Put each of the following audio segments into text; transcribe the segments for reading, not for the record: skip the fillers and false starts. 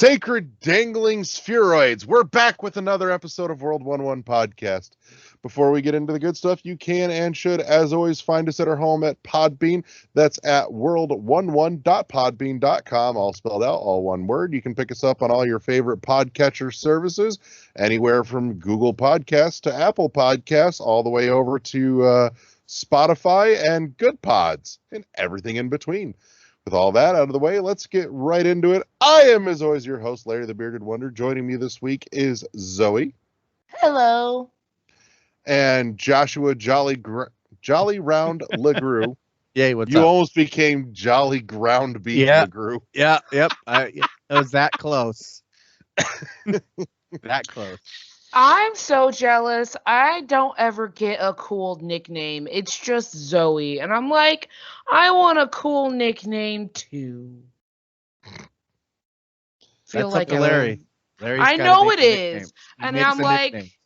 Sacred dangling spheroids. We're back with another episode of World 11 Podcast. Before we get into the good stuff, you can and should, as always, find us at our home at Podbean. That's at world11.podbean.com, all spelled out, all one word. You can pick us up on all your favorite podcatcher services, anywhere from Google Podcasts to Apple Podcasts, all the way over to Spotify and Good Pods, and everything in between. With all that out of the way, let's get right into it. I am, as always, your host, Larry the Bearded Wonder. Joining me this week is Zoe. Hello. And Joshua Jolly Round LeGrew. Yay, what's you up? almost became Jolly Ground Beef LeGrew. Yeah, yep. It was that close. That close. I'm so jealous. I don't ever get a cool nickname. It's just Zoe. And I'm like, I want a cool nickname too. Feel like Larry. I know it is. And I'm like,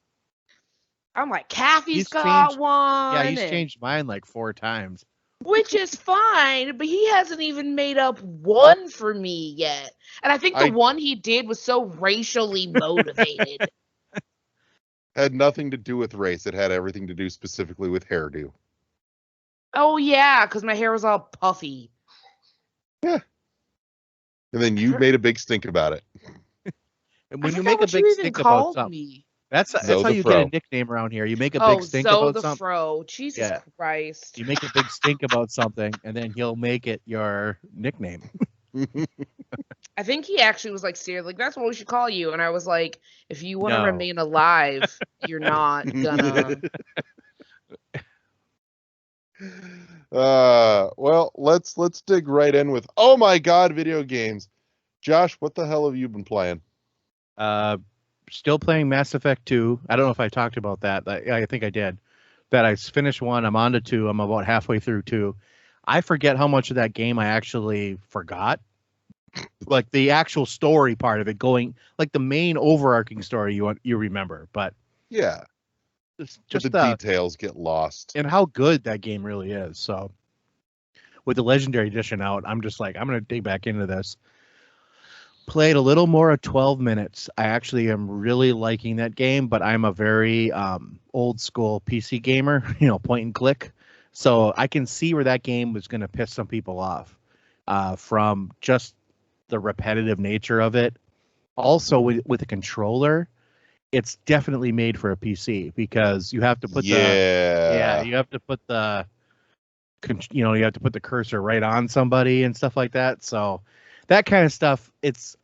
Kathy's got one. Yeah, he's changed mine like 4 times. Which is fine, but he hasn't even made up one for me yet. And I think the one he did was so racially motivated. Had nothing to do with race. It had everything to do specifically with hairdo. Oh, yeah, because my hair was all puffy. Yeah. And then you made a big stink about it. And when you make a big stink about something, that's how you get a nickname around here. You make a big stink about something. the Fro. Jesus Christ. You make a big stink about something, and then he'll make it your nickname. I think he actually was like, seriously, like, that's what we should call you. And I was like, if you want to remain alive, you're not gonna. Well, let's dig right in with, oh my God, video games. Josh, what the hell have you been playing? Still playing Mass Effect 2. I don't know if I talked about that. I think I did. That I finished 1. I'm on to 2. I'm about halfway through 2. I forget how much of that game I actually forgot. Like the actual story part of it, going like the main overarching story you remember, but yeah, just the details get lost. And how good that game really is. So with the Legendary Edition out, I'm just like, I'm gonna dig back into this. Played a little more of 12 minutes. I actually am really liking that game, but I'm a very old school PC gamer, point and click. So I can see where that game was going to piss some people off from just the repetitive nature of it. Also, with a controller, it's definitely made for a PC because you have to put you have to put the cursor right on somebody and stuff like that. So that kind of stuff,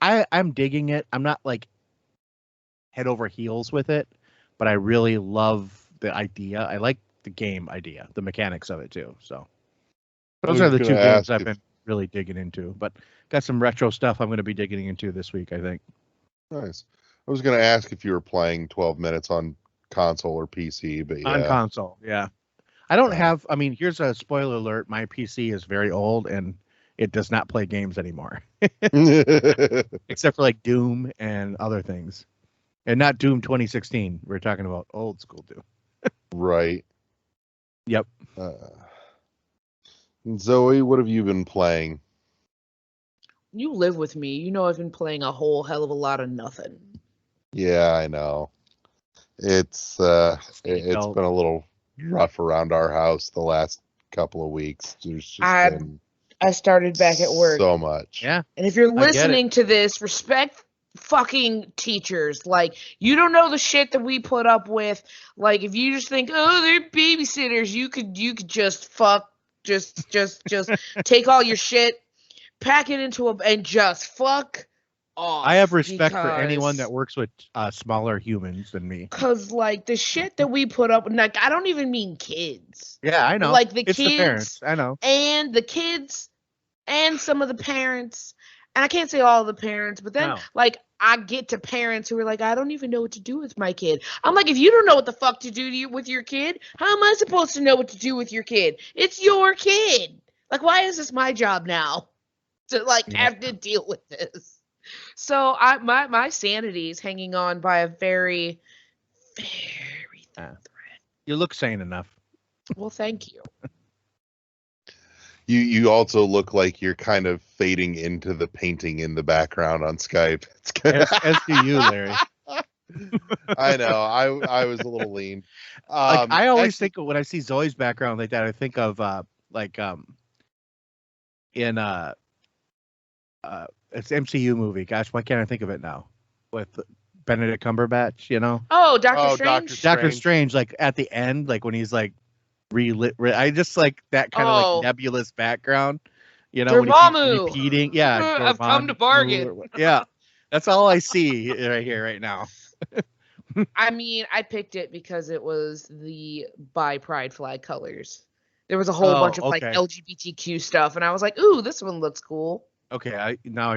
I'm digging it. I'm not like head over heels with it, but I really love the idea. I like the game idea, the mechanics of it too. So those are the 2 games I've been really digging into, but got some retro stuff I'm going to be digging into this week, I think. Nice. I was going to ask if you were playing 12 minutes on console or PC, but yeah. On console, yeah. I don't have, here's a spoiler alert. My PC is very old and it does not play games anymore. Except for like Doom and other things. And not Doom 2016. We're talking about old school Doom. Right. Yep. Zoe, what have you been playing? You live with me. You know I've been playing a whole hell of a lot of nothing. Yeah, I know. It's been a little rough around our house the last couple of weeks. There's just I started back at work. So much. Yeah. And if you're listening to this, respect fucking teachers. Like, you don't know the shit that we put up with. Like, if you just think, oh, they're babysitters, you could just take all your shit, pack it into and just fuck off. I have respect for anyone that works with smaller humans than me. Because, like, the shit that we put up, like, I don't even mean kids. Yeah, I know. Like, the kids, the parents, I know. And the kids and some of the parents. And I can't say all the parents, but then, like, I get to parents who are like, I don't even know what to do with my kid. I'm like, if you don't know what the fuck to do with your kid, how am I supposed to know what to do with your kid? It's your kid. Like, why is this my job now to, like, have to deal with this? So my sanity is hanging on by a very, very thin thread. You look sane enough. Well, thank you. You also look like you're kind of fading into the painting in the background on Skype. As do you, Larry. I know. I was a little lean. I always think of, when I see Zoe's background like that, I think of in it's MCU movie. Gosh, why can't I think of it now? With Benedict Cumberbatch, you know? Oh, Doctor Strange. Doctor Strange, like at the end, like when he's like I just like that kind of like nebulous background, you know, Dormammu. when he keeps repeating. Yeah, I've come to bargain. Yeah, that's all I see right here, right now. I mean, I picked it because it was the Bi Pride flag colors. There was a whole bunch of like LGBTQ stuff, and I was like, "Ooh, this one looks cool." Okay, now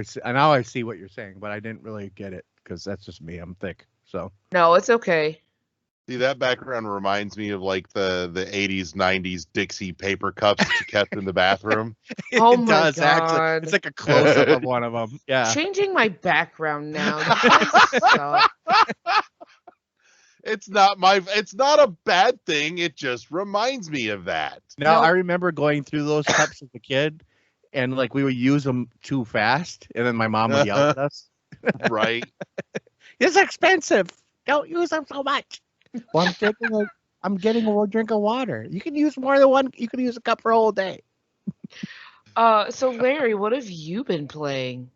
I see what you're saying, but I didn't really get it because that's just me. I'm thick, so. No, it's okay. See, that background reminds me of like the 80s, 90s Dixie paper cups that you kept in the bathroom. Oh my God. Actually. It's like a close-up of one of them. Yeah. Changing my background now. It's not a bad thing. It just reminds me of that. Now, I remember going through those cups as a kid, and like we would use them too fast, and then my mom would yell at us. Right. It's expensive. Don't use them so much. Well, I'm getting a drink of water. You can use more than one. You can use a cup for a whole day. So Larry, what have you been playing?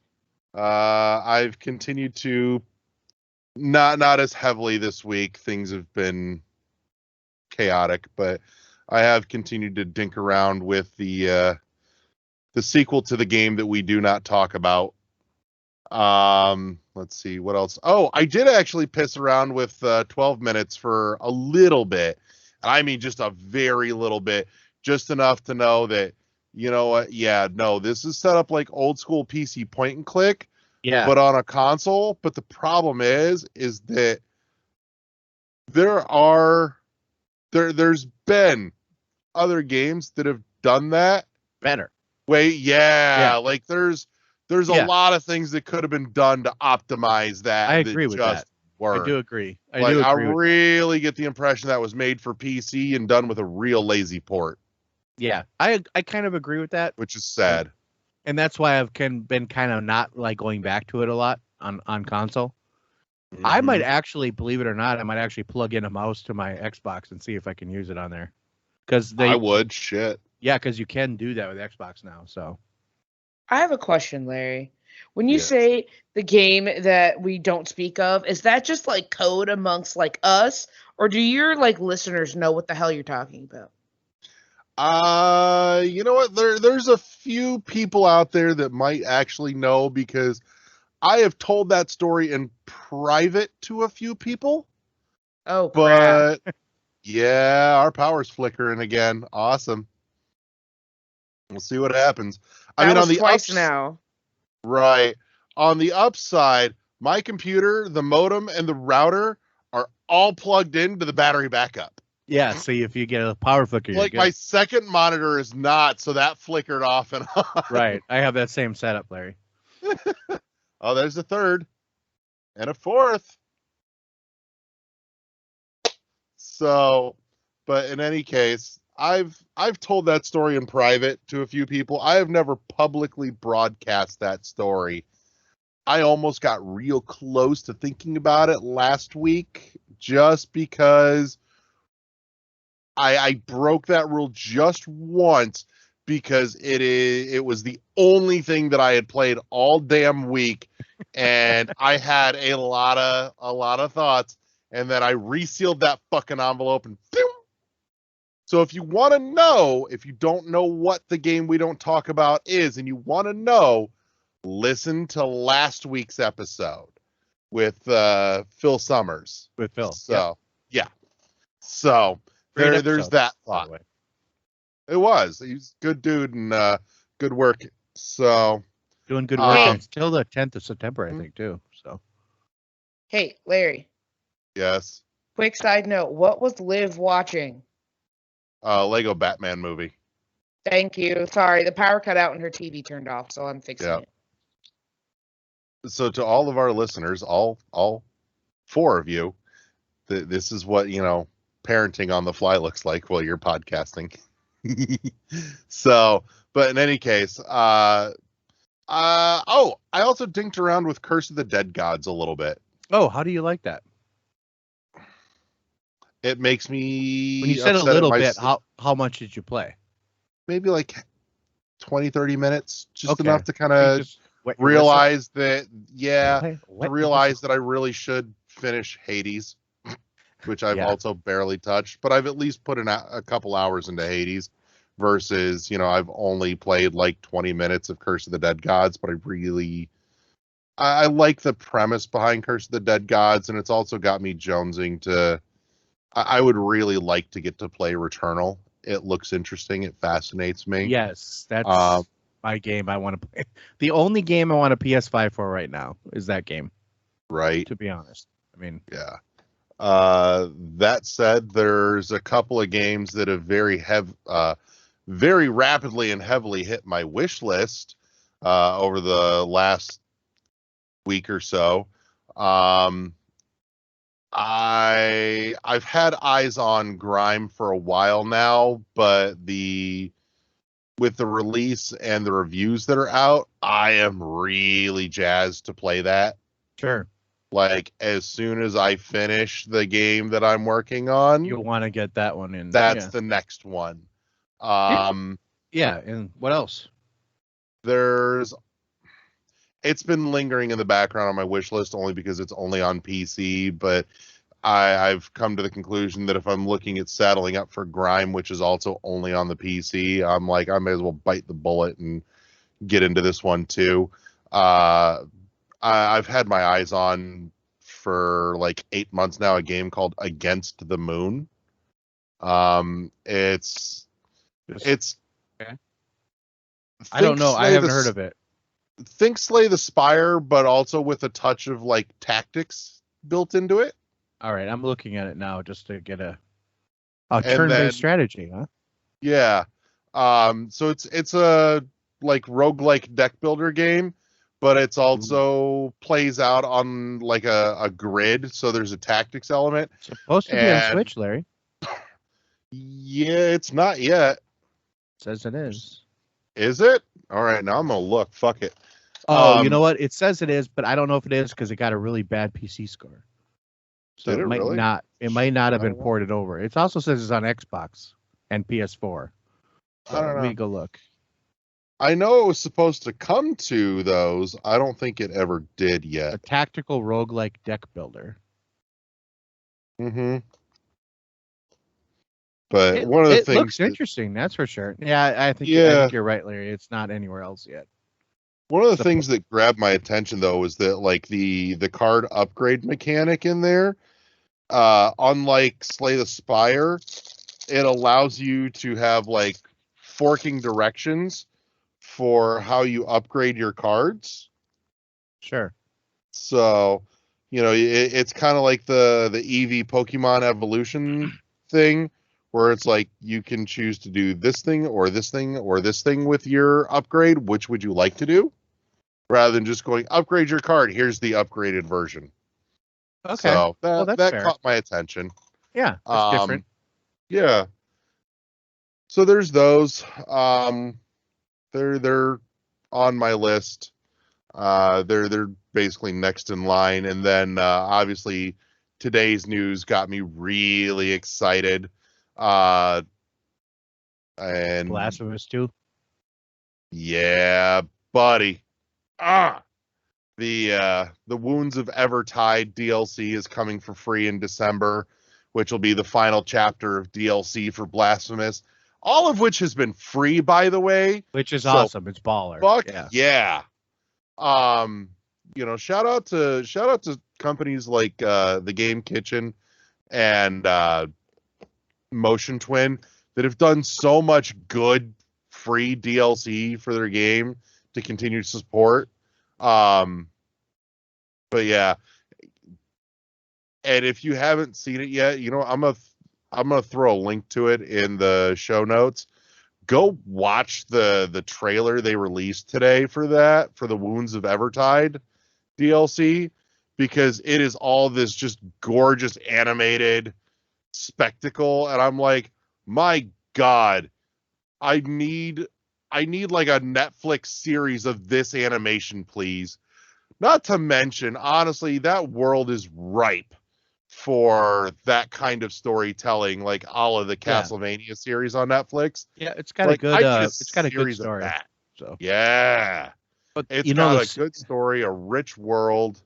I've continued to not as heavily this week. Things have been chaotic, but I have continued to dink around with the sequel to the game that we do not talk about. Let's see what else. Oh, I did actually piss around with 12 minutes for a little bit. I mean, just a very little bit, just enough to know that, you know what? Yeah, no, this is set up like old school PC point and click, but on a console. But the problem is that there's been other games that have done that better. Like there's a lot of things that could have been done to optimize that. I agree with that. Weren't. I do agree. I really get the impression that was made for PC and done with a real lazy port. Yeah, I kind of agree with that, which is sad. And that's why I've been kind of not like going back to it a lot on console. Mm-hmm. I might actually, believe it or not, I might actually plug in a mouse to my Xbox and see if I can use it on there. I would. Shit. Yeah, because you can do that with Xbox now. So. I have a question, Larry. When you say the game that we don't speak of, is that just like code amongst like us, or do your like listeners know what the hell you're talking about? You know what? There's a few people out there that might actually know, because I have told that story in private to a few people. Oh, crap. But yeah, our power's flickering again. Awesome. We'll see what happens. On the twice now. Right. On the upside, my computer, the modem, and the router are all plugged into the battery backup. Yeah, so if you get a power flicker, like my second monitor is not, so that flickered off and on. Right. I have that same setup, Larry. Oh, there's a third. And a fourth. So, but in any case, I've told that story in private to a few people. I have never publicly broadcast that story. I almost got real close to thinking about it last week, just because I broke that rule just once, because it was the only thing that I had played all damn week, and I had a lot of thoughts, and then I resealed that fucking envelope and boom. So if you want to know, if you don't know what the game we don't talk about is, and you want to know, listen to last week's episode with Phil Summers. With Phil. So, yeah. So there's that thought. It was. He's a good dude and good work. So doing good work until the 10th of September, I think, too. So. Hey, Larry. Yes. Quick side note. What was Liv watching? Lego Batman movie. Thank you. Sorry, the power cut out and her TV turned off, so I'm fixing it. So to all of our listeners, all four of you, this is what, parenting on the fly looks like while you're podcasting. So, but in any case, I also dinked around with Curse of the Dead Gods a little bit. Oh, how do you like that? It makes me when you said a little bit, how much did you play? Maybe like 20, 30 minutes, just okay. enough to kind of realize that, that I really should finish Hades, which I've also barely touched, but I've at least put in a couple hours into Hades versus, I've only played like 20 minutes of Curse of the Dead Gods, but I like the premise behind Curse of the Dead Gods, and it's also got me jonesing to, I would really like to get to play Returnal. It looks interesting. It fascinates me. Yes, that's my game I want to play. The only game I want a PS5 for right now is that game. Right. To be honest. I mean, yeah. That said, there's a couple of games that have very rapidly and heavily hit my wish list over the last week or so. I've had eyes on Grime for a while now, but with the release and the reviews that are out, I am really jazzed to play that. Sure. Like, as soon as I finish the game that I'm working on, you'll want to get that one in. That's the next one. And what else? It's been lingering in the background on my wish list only because it's only on PC, but I've come to the conclusion that if I'm looking at saddling up for Grime, which is also only on the PC, I'm like, I may as well bite the bullet and get into this one too. I've had my eyes on for like 8 months now a game called Against the Moon. It's okay. I don't know. I haven't heard of it. Think Slay the Spire, but also with a touch of like tactics built into it. All right, I'm looking at it now just to get a turn-based strategy, huh? Yeah. So it's a like roguelike deck builder game, but it's also plays out on like a grid, so there's a tactics element. It's supposed to be on Switch, Larry. Yeah, it's not yet. It says it is. Is it? All right, now I'm gonna look. Fuck it. Oh, you know what? It says it is, but I don't know if it is because it got a really bad PC score. So it might not. It might not have been ported over. It also says it's on Xbox and PS4. So I don't know. Let me go look. I know it was supposed to come to those. I don't think it ever did yet. A tactical roguelike deck builder. Mm-hmm. But one of the things looks interesting, that's for sure. Yeah, I think you're right, Larry. It's not anywhere else yet. One of the things that grabbed my attention though was that like the card upgrade mechanic in there, unlike Slay the Spire, it allows you to have like forking directions for how you upgrade your cards. Sure. So, it's kind of like the Eevee Pokemon evolution thing, where it's like you can choose to do this thing or this thing or this thing with your upgrade. Which would you like to do? Rather than just going, upgrade your card, here's the upgraded version. Okay. So that fair. caught my attention. Yeah, it's different. Yeah. So there's those. They're on my list. They're basically next in line. And then obviously today's news got me really excited. And Blasphemous 2. Yeah, buddy. The Wounds of Evertide DLC is coming for free in December, which will be the final chapter of DLC for Blasphemous. All of which has been free, by the way. Which is awesome. It's baller. Fuck yeah. Shout out to companies like the Game Kitchen and Motion Twin that have done so much good free DLC for their game to continue to support. But yeah, and if you haven't seen it yet, I'm gonna throw a link to it in the show notes. Go watch the trailer they released today for the Wounds of Evertide DLC, because it is all this just gorgeous animated spectacle, and I'm like, my God, I need I need like a Netflix series of this animation, please. Not to mention, honestly, that world is ripe for that kind of storytelling, like all of the Castlevania series on Netflix. Yeah, it's got like, a good. I need It's got a good series of story. that. So Yeah, but it's got a good story, a rich world.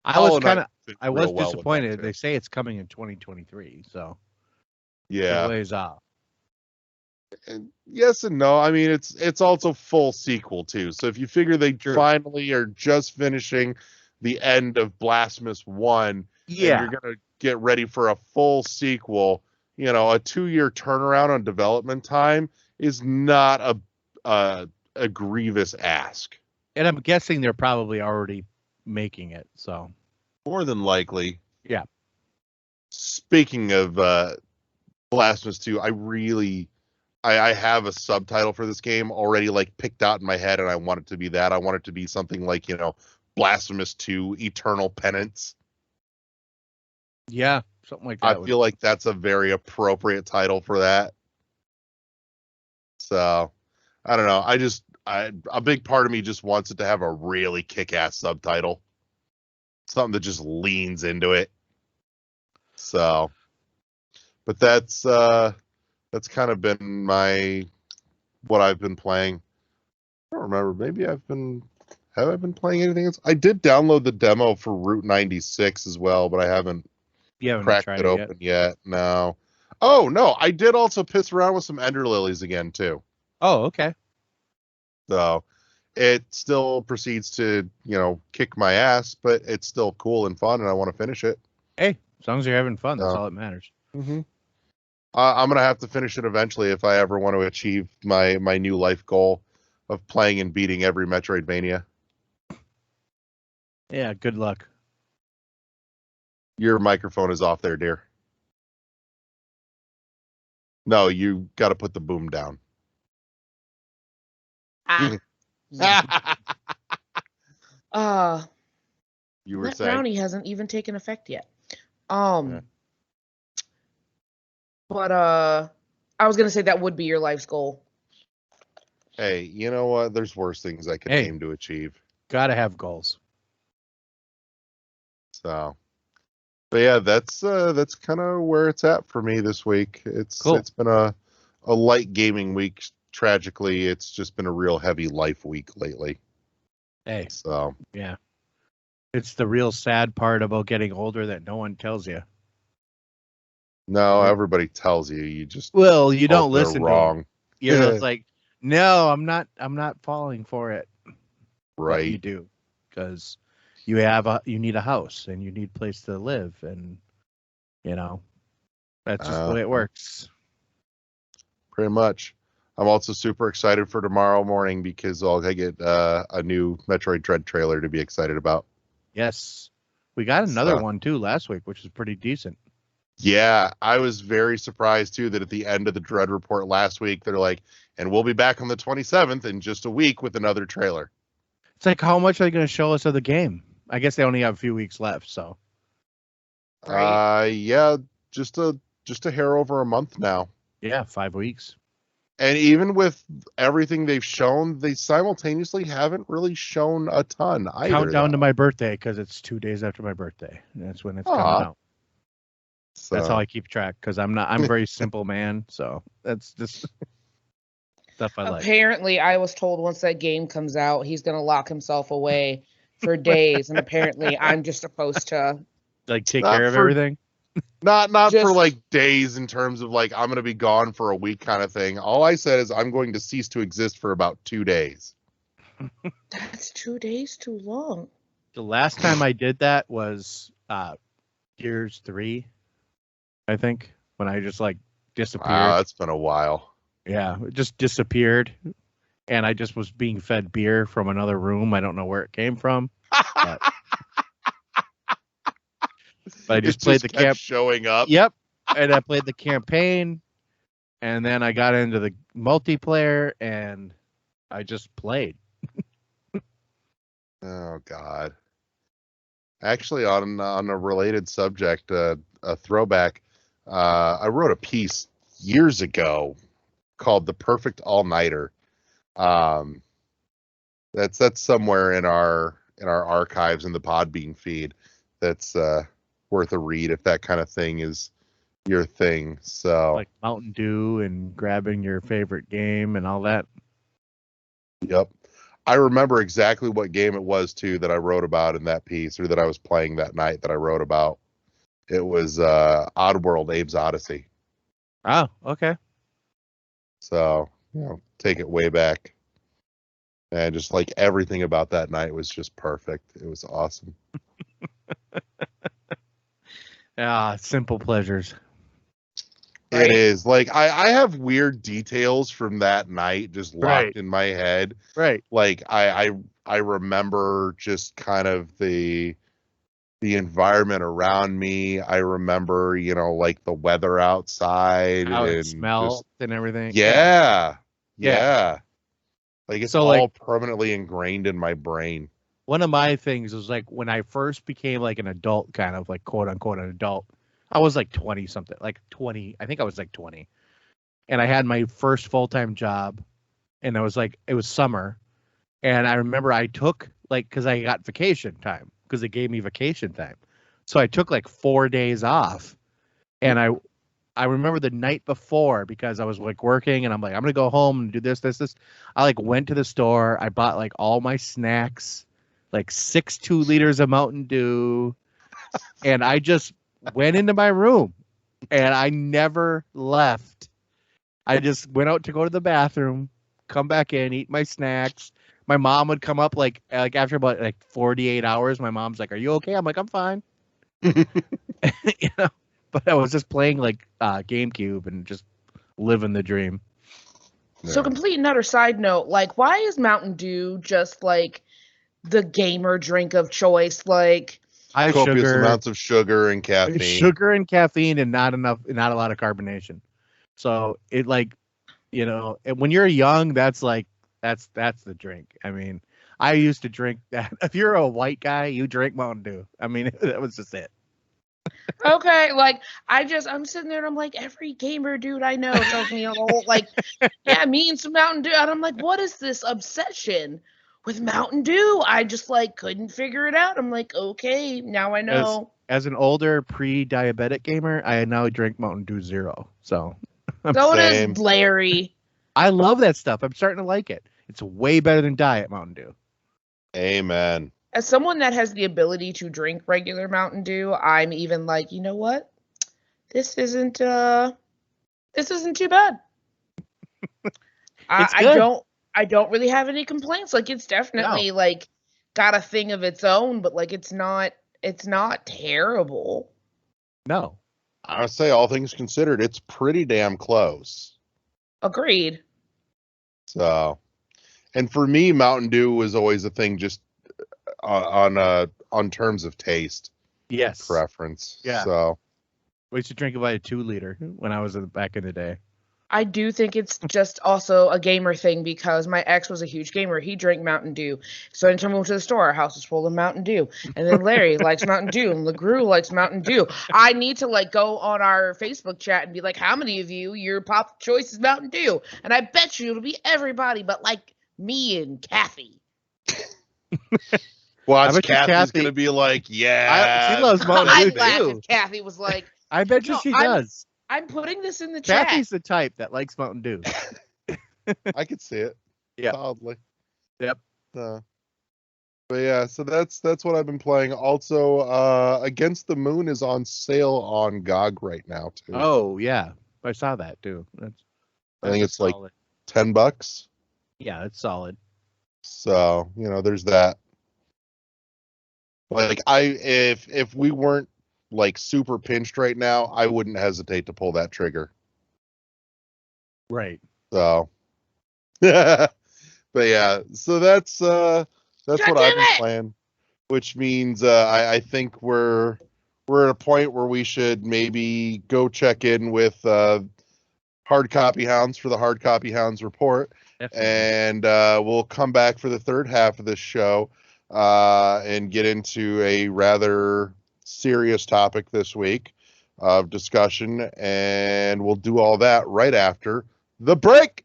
I was well disappointed. They say it's coming in 2023, so yeah, a ways off. And yes and no. I mean, it's also full sequel too. So if you figure they finally are just finishing the end of Blasphemous 1, and you're gonna get ready for a full sequel, a 2-year turnaround on development time is not a grievous ask. And I'm guessing they're probably already making it, so more than likely. Yeah. Speaking of Blasphemous 2, I have a subtitle for this game already like picked out in my head, and I want it to be that. I want it to be something like, Blasphemous 2 Eternal Penance. Yeah, something like that. I feel like that's a very appropriate title for that. So, I don't know. A big part of me just wants it to have a really kick-ass subtitle. Something that just leans into it. So, but that's kind of been what I've been playing. I don't remember. Maybe have I been playing anything else? I did download the demo for Route 96 as well, but I haven't cracked it open yet. No. Oh, no. I did also piss around with some Ender Lilies again, too. Oh, okay. So it still proceeds to, kick my ass, but it's still cool and fun, and I want to finish it. Hey, as long as you're having fun, that's all that matters. Mm-hmm. I'm going to have to finish it eventually if I ever want to achieve my new life goal of playing and beating every Metroidvania. Yeah, good luck. Your microphone is off there, dear. No, you got to put the boom down. You were saying brownie hasn't even taken effect yet. But I was gonna say that would be your life's goal. Hey, you know what? There's worse things I could aim to achieve. Gotta have goals. So, but yeah, that's kind of where it's at for me this week. It's been a light gaming week. Tragically, it's just been a real heavy life week lately. Hey, so yeah, it's the real sad part about getting older that no one tells you. No, everybody tells you. You just you don't listen. Wrong. You're just like, no, I'm not falling for it. Right. But you do, because you need a house and you need a place to live, and that's just the way it works. Pretty much. I'm also super excited for tomorrow morning because I'll get a new Metroid Dread trailer to be excited about. Yes, we got another one too last week, which is pretty decent. Yeah, I was very surprised too that at the end of the Dread report last week, they're like, and we'll be back on the 27th in just a week with another trailer. It's like, how much are they going to show us of the game? I guess they only have a few weeks left, so. Right. Yeah, just a hair over a month now. Yeah, 5 weeks. And even with everything they've shown, they simultaneously haven't really shown a ton either. Countdown to my birthday, because it's 2 days after my birthday. That's when it's coming out. So. That's how I keep track, because I'm a very simple man, so that's just stuff I like. Apparently, I was told once that game comes out, he's going to lock himself away for days, and apparently I'm just supposed to take care of everything. Not just, for like days in terms of like I'm going to be gone for a week kind of thing. All I said is I'm going to cease to exist for about 2 days. That's 2 days too long. The last time I did that was Gears 3, I think, when I just disappeared. Wow, that's been a while. Yeah, it just disappeared, and I just was being fed beer from another room. I don't know where it came from. But I just played the camp showing up. Yep. And I played the campaign, and then I got into the multiplayer, and I just played. Oh God. Actually, on a related subject, a throwback, I wrote a piece years ago, called The Perfect All-Nighter. That's somewhere in our archives in the Podbean feed. That's worth a read if that kind of thing is your thing. So like Mountain Dew and grabbing your favorite game and all that. Yep. I remember exactly what game it was too that I wrote about in that piece, or that I was playing that night that I wrote about. It was Oddworld Abe's Odyssey. Oh, okay. So, take it way back. And just like everything about that night was just perfect. It was awesome. Simple pleasures. Right? It is. Like I have weird details from that night just locked in my head. Right. Like I remember just kind of the environment around me. I remember, like the weather outside, how and it smelled and everything. Yeah. Like it's so, all permanently ingrained in my brain. One of my things was like when I first became like an adult, kind of like quote unquote an adult. I was like 20 something, like 20. I think I was like 20. And I had my first full-time job, and it was summer. And I remember I took because I got vacation time, because they gave me vacation time. So I took like 4 days off. And I remember the night before, because I was like working and I'm like, I'm going to go home and do this. I went to the store. I bought like all my snacks, like 6 2-liters of Mountain Dew. And I just went into my room and I never left. I just went out to go to the bathroom, come back in, eat my snacks. My mom would come up like after about 48 hours. My mom's like, "Are you okay?" I'm like, "I'm fine." But I was just playing GameCube and just living the dream. So complete and utter side note, why is Mountain Dew just the gamer drink of choice? High copious sugar, amounts of sugar and caffeine. Sugar and caffeine, and not a lot of carbonation. So it when you're young, that's the drink. I mean, I used to drink that. If you're a white guy, you drink Mountain Dew. I mean, that was just it. Okay, I'm sitting there and I'm like, every gamer dude I know tells me, yeah, me and some Mountain Dew. And I'm like, what is this obsession with Mountain Dew? I just couldn't figure it out. I'm like, okay, now I know. As an older pre-diabetic gamer, I now drink Mountain Dew Zero. So does Larry. I love that stuff. I'm starting to like it. It's way better than Diet Mountain Dew. Amen. As someone that has the ability to drink regular Mountain Dew, I'm even like, you know what? This isn't too bad. I don't really have any complaints. It's definitely got a thing of its own, but it's not terrible. No. I would say, all things considered, it's pretty damn close. Agreed. So, and for me, Mountain Dew was always a thing just on terms of taste. Yes. Preference. Yeah. So we used to drink about a 2-liter when I was back in the day. I do think it's just also a gamer thing, because my ex was a huge gamer. He drank Mountain Dew. So anytime we went to the store, our house was full of Mountain Dew. And then Larry likes Mountain Dew, and LaGrew likes Mountain Dew. I need to go on our Facebook chat and be like, how many of you, your pop choice is Mountain Dew? And I bet you it'll be everybody but me and Kathy. Watch, Kathy's going to be like, yeah. She loves Mountain Dew too. Kathy was like, I bet you she does. I'm putting this in the chat. Kathy's the type that likes Mountain Dew. I could see it. Yeah. Solidly. Yep. But yeah, so that's what I've been playing. Also, Against the Moon is on sale on GOG right now too. Oh yeah, I saw that too. I think it's solid. $10. Yeah, it's solid. So there's that. If we weren't super pinched right now, I wouldn't hesitate to pull that trigger. Right. So, but yeah, so that's what I've been playing, which means I think we're at a point where we should maybe go check in with Hard Copy Hounds for the Hard Copy Hounds report. Definitely. And we'll come back for the third half of this show and get into a rather serious topic this week of discussion, and we'll do all that right after The break!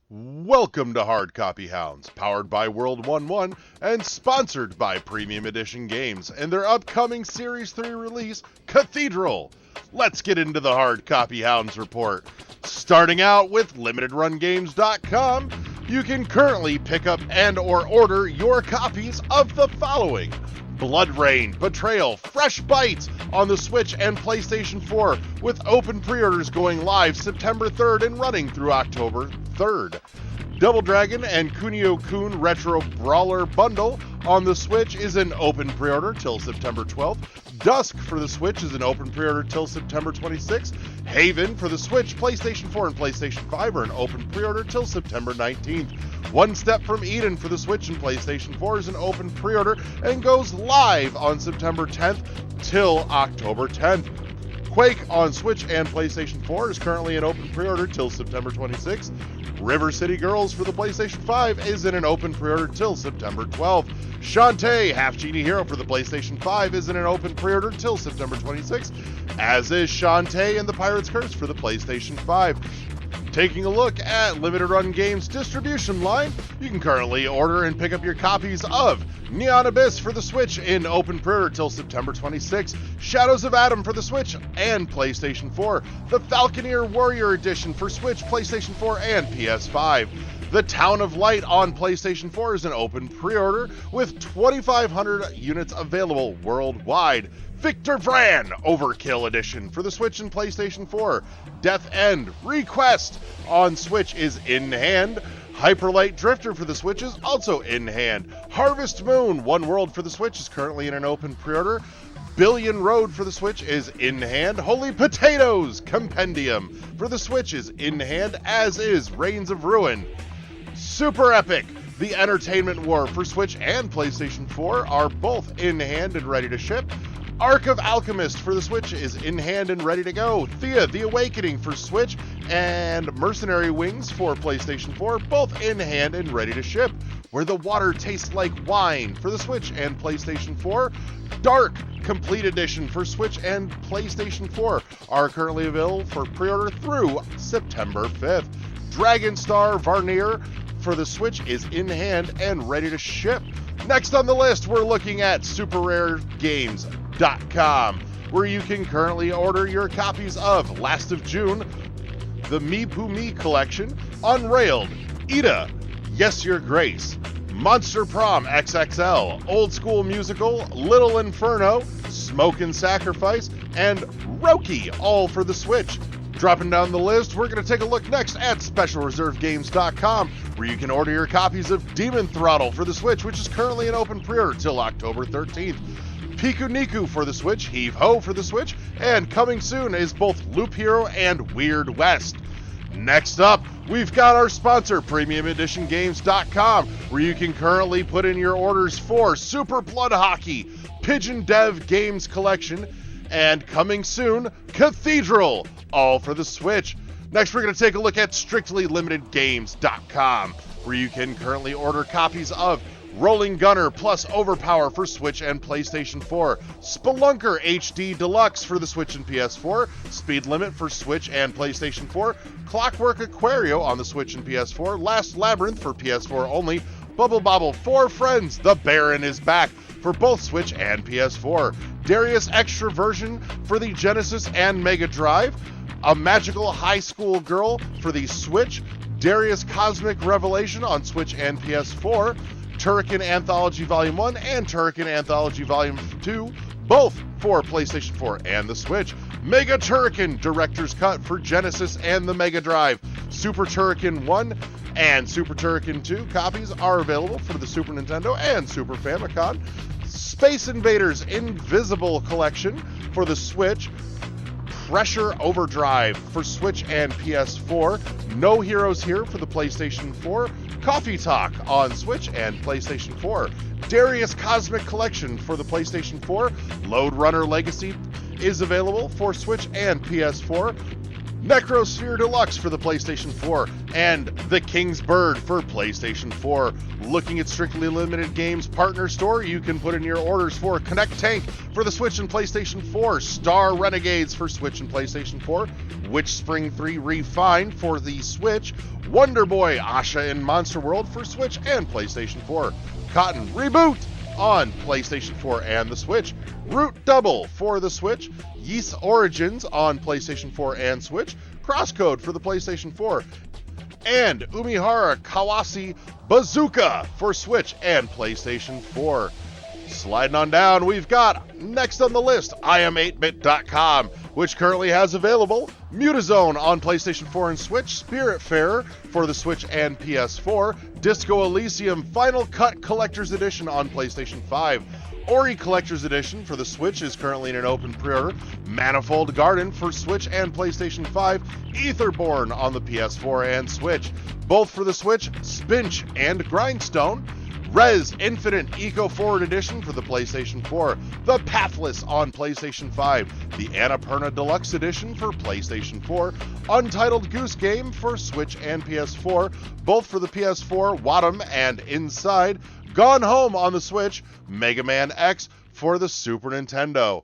Welcome to Hard Copy Hounds, powered by World 1-1 and sponsored by Premium Edition Games and their upcoming Series 3 release, Cathedral. Let's get into the Hard Copy Hounds report. Starting out with LimitedRunGames.com, you can currently pick up and or order your copies of the following: Blood Rain, Betrayal, Fresh Bites on the Switch and PlayStation 4, with open pre-orders going live September 3rd and running through October 3rd. Double Dragon and Kunio-kun Retro Brawler Bundle on the Switch is an open pre-order till September 12th. Dusk for the Switch is an open pre-order till September 26th. Haven for the Switch, PlayStation 4, and PlayStation 5 are an open pre-order till September 19th. One Step from Eden for the Switch and PlayStation 4 is an open pre-order and goes live on September 10th till October 10th. Quake on Switch and PlayStation 4 is currently an open pre-order till September 26th. River City Girls for the PlayStation 5 is in an open pre-order till September 12th. Shantae, Half Genie Hero for the PlayStation 5 is in an open pre-order till September 26th, as is Shantae and the Pirate's Curse for the PlayStation 5. Taking a look at Limited Run Games distribution line, you can currently order and pick up your copies of Neon Abyss for the Switch in open pre-order till September 26th, Shadows of Adam for the Switch and PlayStation 4, the Falconeer Warrior Edition for Switch, PlayStation 4, and PS5. The Town of Light on PlayStation 4 is an open pre-order with 2,500 units available worldwide. Victor Vran Overkill Edition for the Switch and PlayStation 4. Death End Request on Switch is in hand. Hyperlight Drifter for the Switch is also in hand. Harvest Moon One World for the Switch is currently in an open pre-order. Billion Road for the Switch is in hand. Holy Potatoes Compendium for the Switch is in hand, as is Reigns of Ruin. Super Epic The Entertainment War for Switch and PlayStation 4 are both in hand and ready to ship. Arc of Alchemist for the Switch is in hand and ready to go. Thea the Awakening for Switch and Mercenary Wings for PlayStation 4, both in hand and ready to ship. Where the Water Tastes Like Wine for the Switch and PlayStation 4. Dark Complete Edition for Switch and PlayStation 4 are currently available for pre-order through September 5th. Dragon Star Varnier for the Switch is in hand and ready to ship. Next on the list, we're looking at SuperRareGames.com, where you can currently order your copies of Last of June, the Me Boo Me Collection, Unrailed, Ida, Yes Your Grace, Monster Prom XXL, Old School Musical, Little Inferno, Smoke and Sacrifice, and Roki, all for the Switch. Dropping down the list, we're going to take a look next at SpecialReserveGames.com, where you can order your copies of Demon Throttle for the Switch, which is currently an open pre-order till October 13th. Piku Niku for the Switch, Heave Ho for the Switch, and coming soon is both Loop Hero and Weird West. Next up, we've got our sponsor, PremiumEditionGames.com, where you can currently put in your orders for Super Blood Hockey, Pigeon Dev Games Collection, and coming soon, Cathedral, all for the Switch. Next, we're going to take a look at StrictlyLimitedGames.com, where you can currently order copies of Rolling Gunner plus Overpower for Switch and PlayStation 4, Spelunker HD Deluxe for the Switch and PS4, Speed Limit for Switch and PlayStation 4, Clockwork Aquario on the Switch and PS4, Last Labyrinth for PS4 only, Bubble Bobble 4 Friends, The Baron is Back for both Switch and PS4, Darius Extra Version for the Genesis and Mega Drive, A Magical High School Girl for the Switch, Darius Cosmic Revelation on Switch and PS4, Turrican Anthology Volume 1 and Turrican Anthology Volume 2, both for PlayStation 4 and the Switch. Mega Turrican Director's Cut for Genesis and the Mega Drive. Super Turrican 1 and Super Turrican 2 copies are available for the Super Nintendo and Super Famicom. Space Invaders Invisible Collection for the Switch. Pressure Overdrive for Switch and PS4. No Heroes Here for the PlayStation 4. Coffee Talk on Switch and PlayStation 4. Darius Cosmic Collection for the PlayStation 4. Lode Runner Legacy is available for Switch and PS4. Necrosphere Deluxe for the PlayStation 4, and The King's Bird for PlayStation 4. Looking at Strictly Limited Games Partner Store, you can put in your orders for Connect Tank for the Switch and PlayStation 4, Star Renegades for Switch and PlayStation 4, Witch Spring 3 Refined for the Switch, Wonder Boy Asha in Monster World for Switch and PlayStation 4, Cotton Reboot on PlayStation 4 and the Switch, Root Double for the Switch, Ys Origins on PlayStation 4 and Switch, Crosscode for the PlayStation 4, and Umihara Kawase Bazooka for Switch and PlayStation 4. Sliding on down, we've got, next on the list, IAM8bit.com, which currently has available Mutazone on PlayStation 4 and Switch, Spiritfarer for the Switch and PS4, Disco Elysium Final Cut Collector's Edition on PlayStation 5, Ori Collector's Edition for the Switch is currently in an open pre-order, Manifold Garden for Switch and PlayStation 5, Etherborn on the PS4 and Switch, both for the Switch, Spinch and Grindstone, Rez Infinite Eco Forward Edition for the PlayStation 4, The Pathless on PlayStation 5, the Annapurna Deluxe Edition for PlayStation 4, Untitled Goose Game for Switch and PS4, both for the PS4, Wadham and Inside, Gone Home on the Switch, Mega Man X for the Super Nintendo.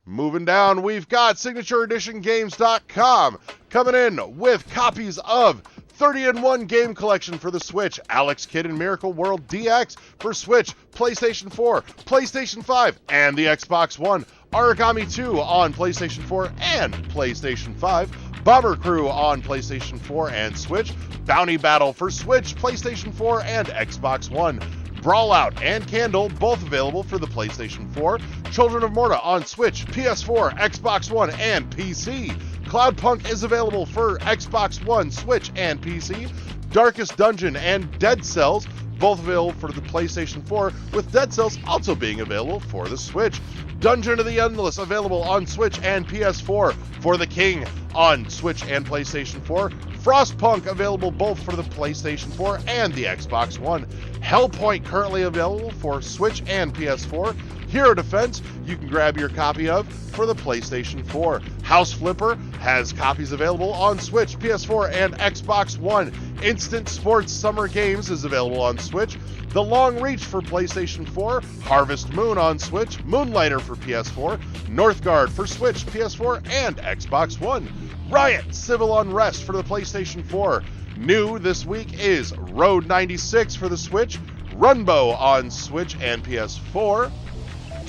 Moving down, we've got SignatureEditionGames.com coming in with copies of 30-in-1 Game Collection for the Switch, Alex Kidd in Miracle World DX for Switch, PlayStation 4, PlayStation 5, and the Xbox One, Origami 2 on PlayStation 4 and PlayStation 5, Bomber Crew on PlayStation 4 and Switch, Bounty Battle for Switch, PlayStation 4, and Xbox One, Brawlout and Candle, both available for the PlayStation 4, Children of Morta on Switch, PS4, Xbox One, and PC. Cloudpunk is available for Xbox One, Switch, and PC. Darkest Dungeon and Dead Cells, both available for the PlayStation 4, with Dead Cells also being available for the Switch. Dungeon of the Endless available on Switch and PS4, For the King on Switch and PlayStation 4. Frostpunk available both for the PlayStation 4 and the Xbox One. Hellpoint currently available for Switch and PS4. Hero Defense you can grab your copy of for the PlayStation 4. House Flipper has copies available on Switch, PS4, and Xbox One. Instant Sports Summer Games is available on Switch. The Long Reach for PlayStation 4, Harvest Moon on Switch, Moonlighter for PS4, Northgard for Switch, PS4, and Xbox One. Riot Civil Unrest for the PlayStation 4. New this week is Road 96 for the Switch, Runbow on Switch and PS4.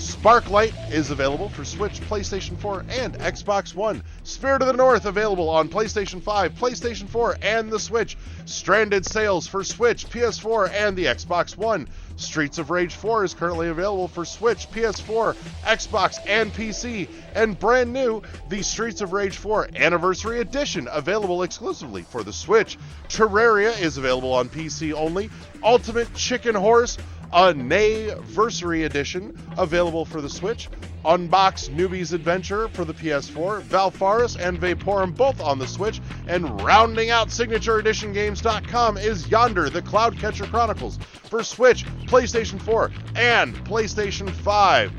Sparklight is available for Switch, PlayStation 4, and Xbox One. Spirit of the North available on PlayStation 5, PlayStation 4, and the Switch. Stranded Sails for Switch, PS4, and the Xbox One. Streets of Rage 4 is currently available for Switch, PS4, Xbox, and PC. And brand new, the Streets of Rage 4 Anniversary Edition, available exclusively for the Switch. Terraria is available on PC only. Ultimate Chicken Horse, a Nayversary Edition, available for the Switch. Unbox Newbie's Adventure for the PS4, Valfaris and Vaporum both on the Switch, and rounding out SignatureEditionGames.com is Yonder, the Cloudcatcher Chronicles for Switch, PlayStation 4, and PlayStation 5.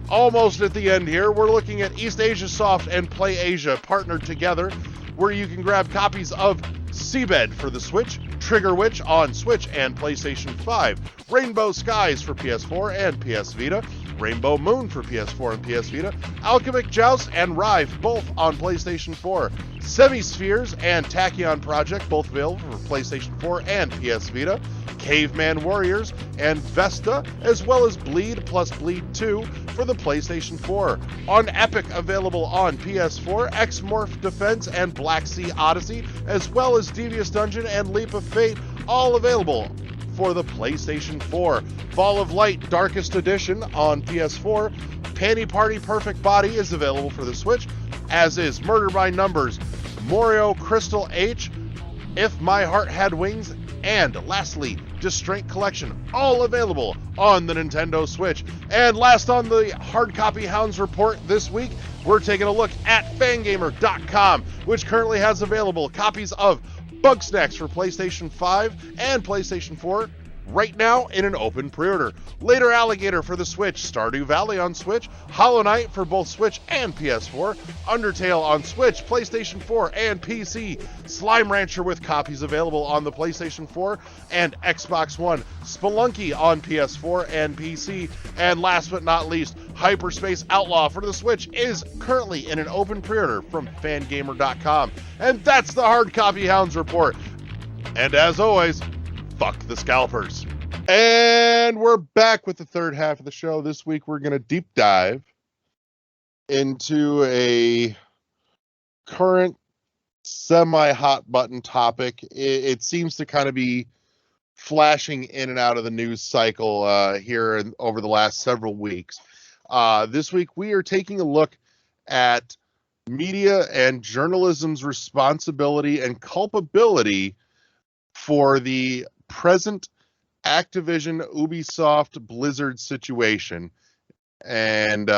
Almost at the end here, we're looking at East Asia Soft and Play Asia partnered together, where you can grab copies of Seabed for the Switch, Trigger Witch on Switch and PlayStation 5, Rainbow Skies for PS4 and PS Vita, Rainbow Moon for PS4 and PS Vita, Alchemic Joust and Rive both on PlayStation 4, Semi-Spheres and Tachyon Project both available for PlayStation 4 and PS Vita, Caveman Warriors and Vesta, as well as Bleed plus Bleed 2 for the PlayStation 4. On Epic available on PS4, X-Morph Defense and Black Sea Odyssey, as well as Devious Dungeon and Leap of Fate, all available for the PlayStation 4. Ball of Light Darkest Edition on PS4. Panty Party Perfect Body is available for the Switch, as is Murder by Numbers, Morio Crystal H, If My Heart Had Wings, and lastly, Distraint Collection, all available on the Nintendo Switch. And last on the Hard Copy Hounds report this week, we're taking a look at Fangamer.com, which currently has available copies of Bugsnax for PlayStation 5 and PlayStation 4, right now in an open pre-order. Later Alligator for the Switch, Stardew Valley on Switch, Hollow Knight for both Switch and PS4, Undertale on Switch, PlayStation 4, and PC, Slime Rancher with copies available on the PlayStation 4 and Xbox One, Spelunky on PS4 and PC, and last but not least, Hyperspace Outlaw for the Switch is currently in an open pre-order from Fangamer.com. And that's the Hard Copy Hounds report. And as always, fuck the scalpers. And we're back with the third half of the show. This week we're going to deep dive into a current semi-hot button topic. It seems to kind of be flashing in and out of the news cycle here over the last several weeks. This week we are taking a look at media and journalism's responsibility and culpability for the present Activision, Ubisoft, Blizzard situation, and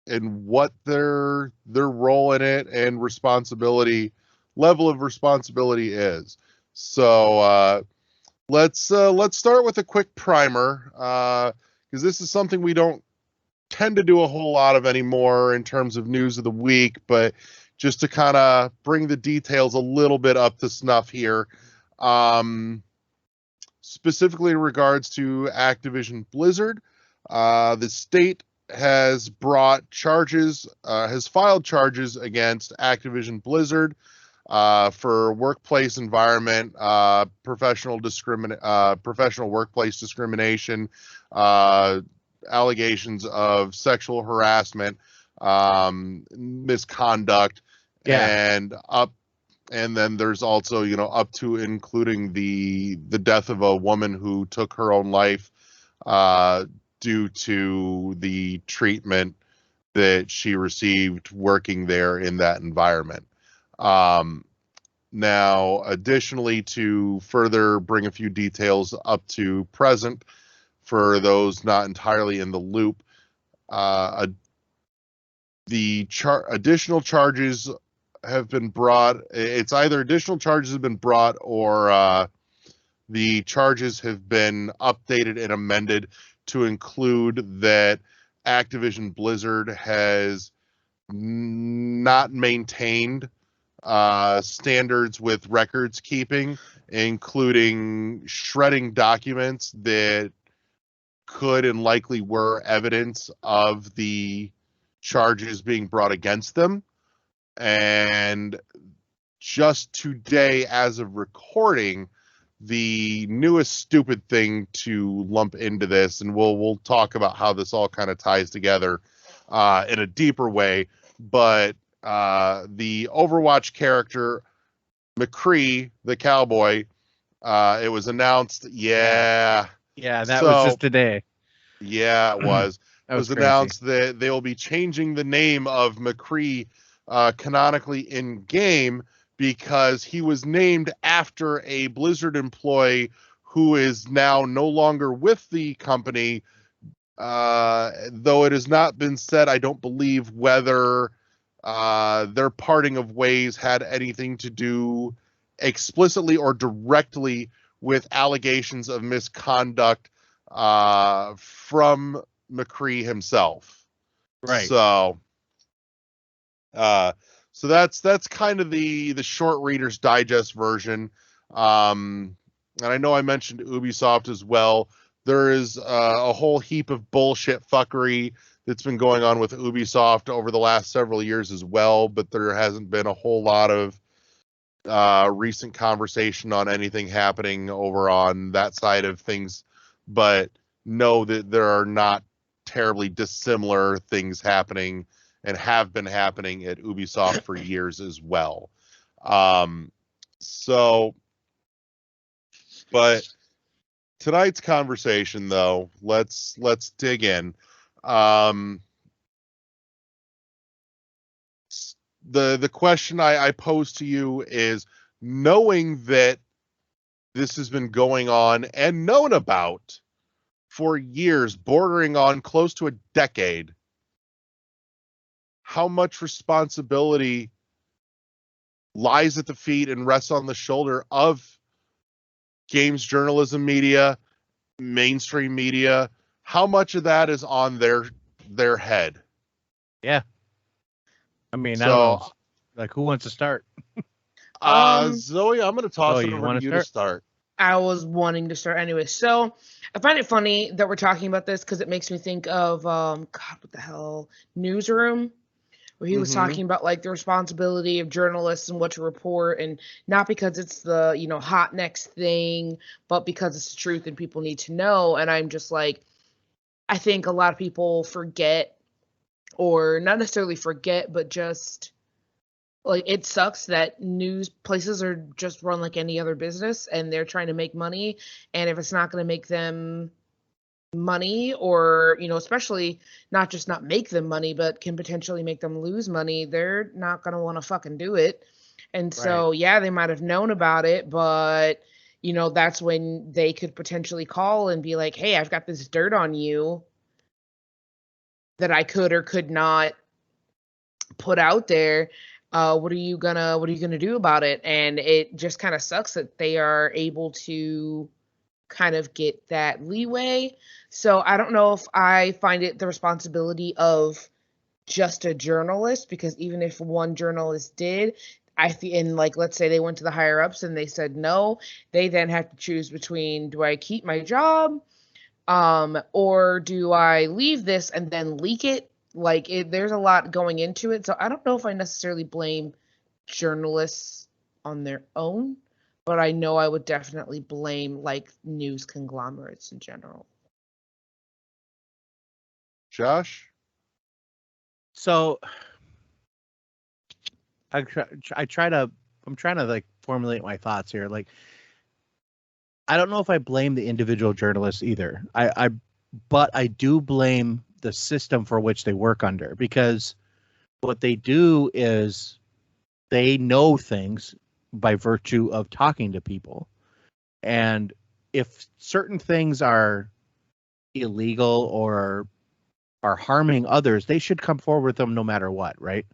what their role in it and level of responsibility is. So let's start with a quick primer, because this is something we don't tend to do a whole lot of anymore in terms of news of the week, but just to kind of bring the details a little bit up to snuff here. Specifically in regards to Activision Blizzard, the state has filed charges against Activision Blizzard for workplace environment, professional workplace discrimination, allegations of sexual harassment, misconduct, and then there's also, up to including the death of a woman who took her own life due to the treatment that she received working there in that environment. Now, additionally, to further bring a few details up to present for those not entirely in the loop, additional charges have been brought. It's either additional charges have been brought or the charges have been updated and amended to include that Activision Blizzard has not maintained standards with records keeping, including shredding documents that could and likely were evidence of the charges being brought against them. And just today, as of recording, the newest stupid thing to lump into this, and we'll talk about how this all kind of ties together in a deeper way, but the Overwatch character McCree, the cowboy, it was announced. Yeah, that was just today. Yeah, it was. It was announced that they will be changing the name of McCree canonically in game because he was named after a Blizzard employee who is now no longer with the company, though it has not been said, I don't believe, whether their parting of ways had anything to do explicitly or directly with allegations of misconduct from McCree himself. Right. So that's kind of the short Reader's Digest version. And I know I mentioned Ubisoft as well. There is a whole heap of bullshit fuckery that's been going on with Ubisoft over the last several years as well, but there hasn't been a whole lot of recent conversation on anything happening over on that side of things. But know that there are not terribly dissimilar things happening and have been happening at Ubisoft for years as well. But tonight's conversation, though, let's dig in. The question I pose to you is, knowing that this has been going on and known about for years, bordering on close to a decade, how much responsibility lies at the feet and rests on the shoulder of games journalism media, mainstream media, how much of that is on their head? Yeah. I mean, So, I don't know. Like, who wants to start? Zoe, I'm going to toss it over to you to start. I was wanting to start anyway. So I find it funny that we're talking about this because it makes me think of God, what the hell, Newsroom, where he was talking about like the responsibility of journalists and what to report, and not because it's the, you know, hot next thing, but because it's the truth and people need to know. And I'm just like, I think a lot of people forget, or not necessarily forget, but just like, it sucks that news places are just run like any other business and they're trying to make money. And if it's not going to make them money, or, you know, especially not just not make them money, but can potentially make them lose money, they're not going to want to fucking do it. And so, yeah, they might have known about it, but, you know, that's when they could potentially call and be like, hey, I've got this dirt on you that I could or could not put out there. What are you gonna do about it? And it just kind of sucks that they are able to kind of get that leeway. So I don't know if I find it the responsibility of just a journalist, because even if one journalist did, I feel, and like, let's say they went to the higher ups and they said no, they then have to choose between, do I keep my job, or do I leave this and then leak it? Like, there's a lot going into it. So I don't know if I necessarily blame journalists on their own, but I know I would definitely blame like news conglomerates in general. Josh? So I'm trying to like formulate my thoughts here. Like, I don't know if I blame the individual journalists either. But I do blame the system for which they work under, because what they do is they know things by virtue of talking to people. And if certain things are illegal or are harming others, they should come forward with them no matter what, right?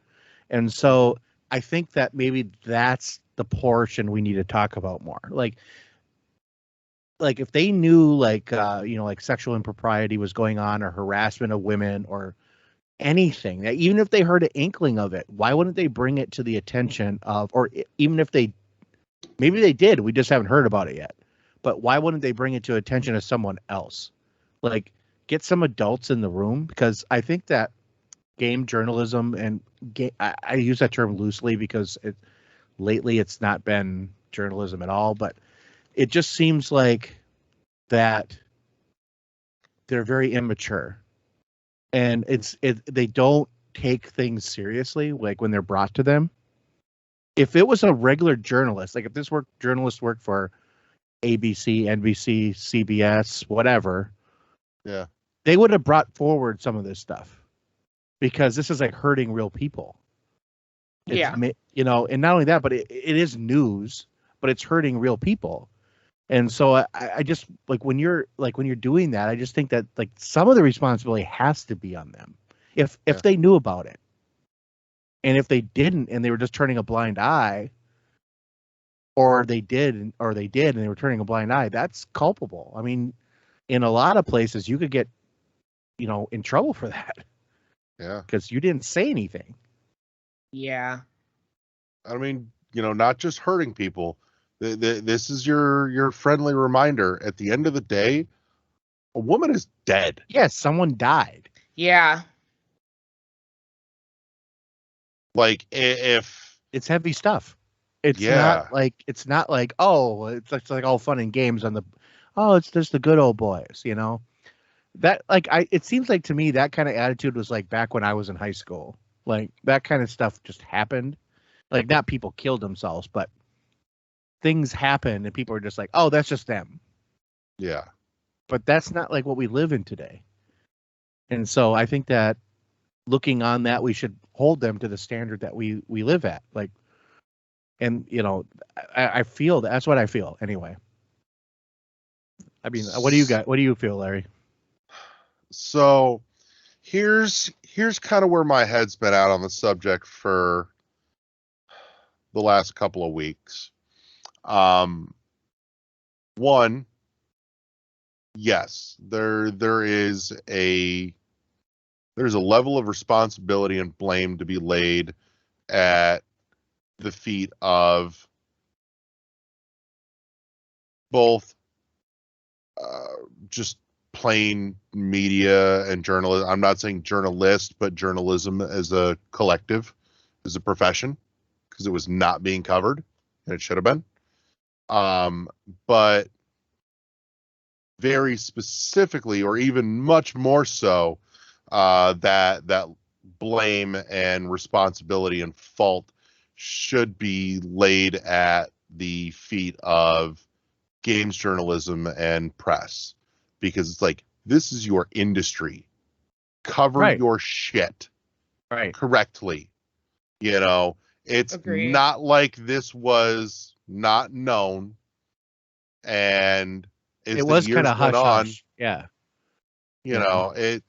And so I think that maybe that's the portion we need to talk about more. Like if they knew like like sexual impropriety was going on, or harassment of women, or anything, even if they heard an inkling of it, why wouldn't they bring it to the attention of, or even if maybe they did, we just haven't heard about it yet, but why wouldn't they bring it to attention of someone else? Like, get some adults in the room, because I think that game journalism, and I use that term loosely because lately it's not been journalism at all, but it just seems like that they're very immature, and they don't take things seriously, like when they're brought to them. If it was a regular journalist, like if this journalist worked for ABC, NBC, CBS, whatever, yeah, they would have brought forward some of this stuff, because this is like hurting real people. And not only that, but it is news, but it's hurting real people. And so I just like when you're doing that, I just think that like some of the responsibility has to be on them if they knew about it. And if they didn't, and they were just turning a blind eye, or they did and they were turning a blind eye, that's culpable. I mean, in a lot of places you could get, in trouble for that. Yeah. Because you didn't say anything. Yeah. I mean, not just hurting people. This is your friendly reminder. At the end of the day, a woman is dead. Yes, someone died. Yeah. Like, if it's heavy stuff, it's not like oh, it's like all fun and games it's just the good old boys, that it seems like to me that kind of attitude was like back when I was in high school. Like that kind of stuff just happened. Like, not people killed themselves, but things happen and people are just like, oh, that's just them. Yeah. But that's not like what we live in today. And so I think that looking on that, we should hold them to the standard that we live at. Like, and I feel that's what I feel anyway. I mean, what do you got? What do you feel, Larry? So here's kind of where my head's been at on the subject for the last couple of weeks. One, yes, there's a level of responsibility and blame to be laid at the feet of both just plain media and journalism. I'm not saying journalist, but journalism as a collective, as a profession, because it was not being covered, and it should have been. But very specifically, or even much more so, that blame and responsibility and fault should be laid at the feet of games journalism and press, because it's like, this is your industry. Cover your shit correctly. You know, it's Agreed. not like this was not known, and as It the was years kind of went hush on, hush. Yeah. you know, it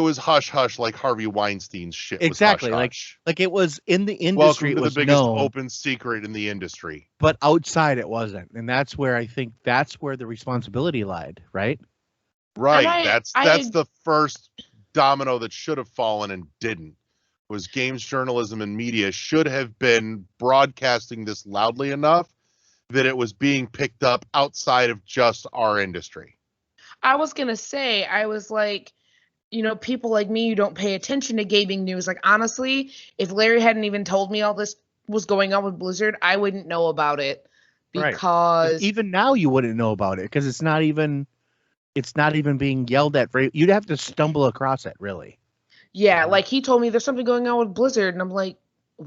was hush hush, like Harvey Weinstein's shit Exactly. was hush hush. Like it was in the industry. Welcome to it was the biggest known, open secret in the industry. but outside it wasn't, and that's where I think that's where the responsibility lied, right? Right. That's the first domino that should have fallen and didn't. Was games journalism and media should have been broadcasting this loudly enough that it was being picked up outside of just our industry. I was gonna say, I was like, you know, people like me who don't pay attention to gaming news, like, honestly, if Larry hadn't even told me all this was going on with Blizzard, I wouldn't know about it, because even now you wouldn't know about it, because it's not even being yelled at. You'd have to stumble across it, really. Yeah, like he told me there's something going on with Blizzard, and I'm like,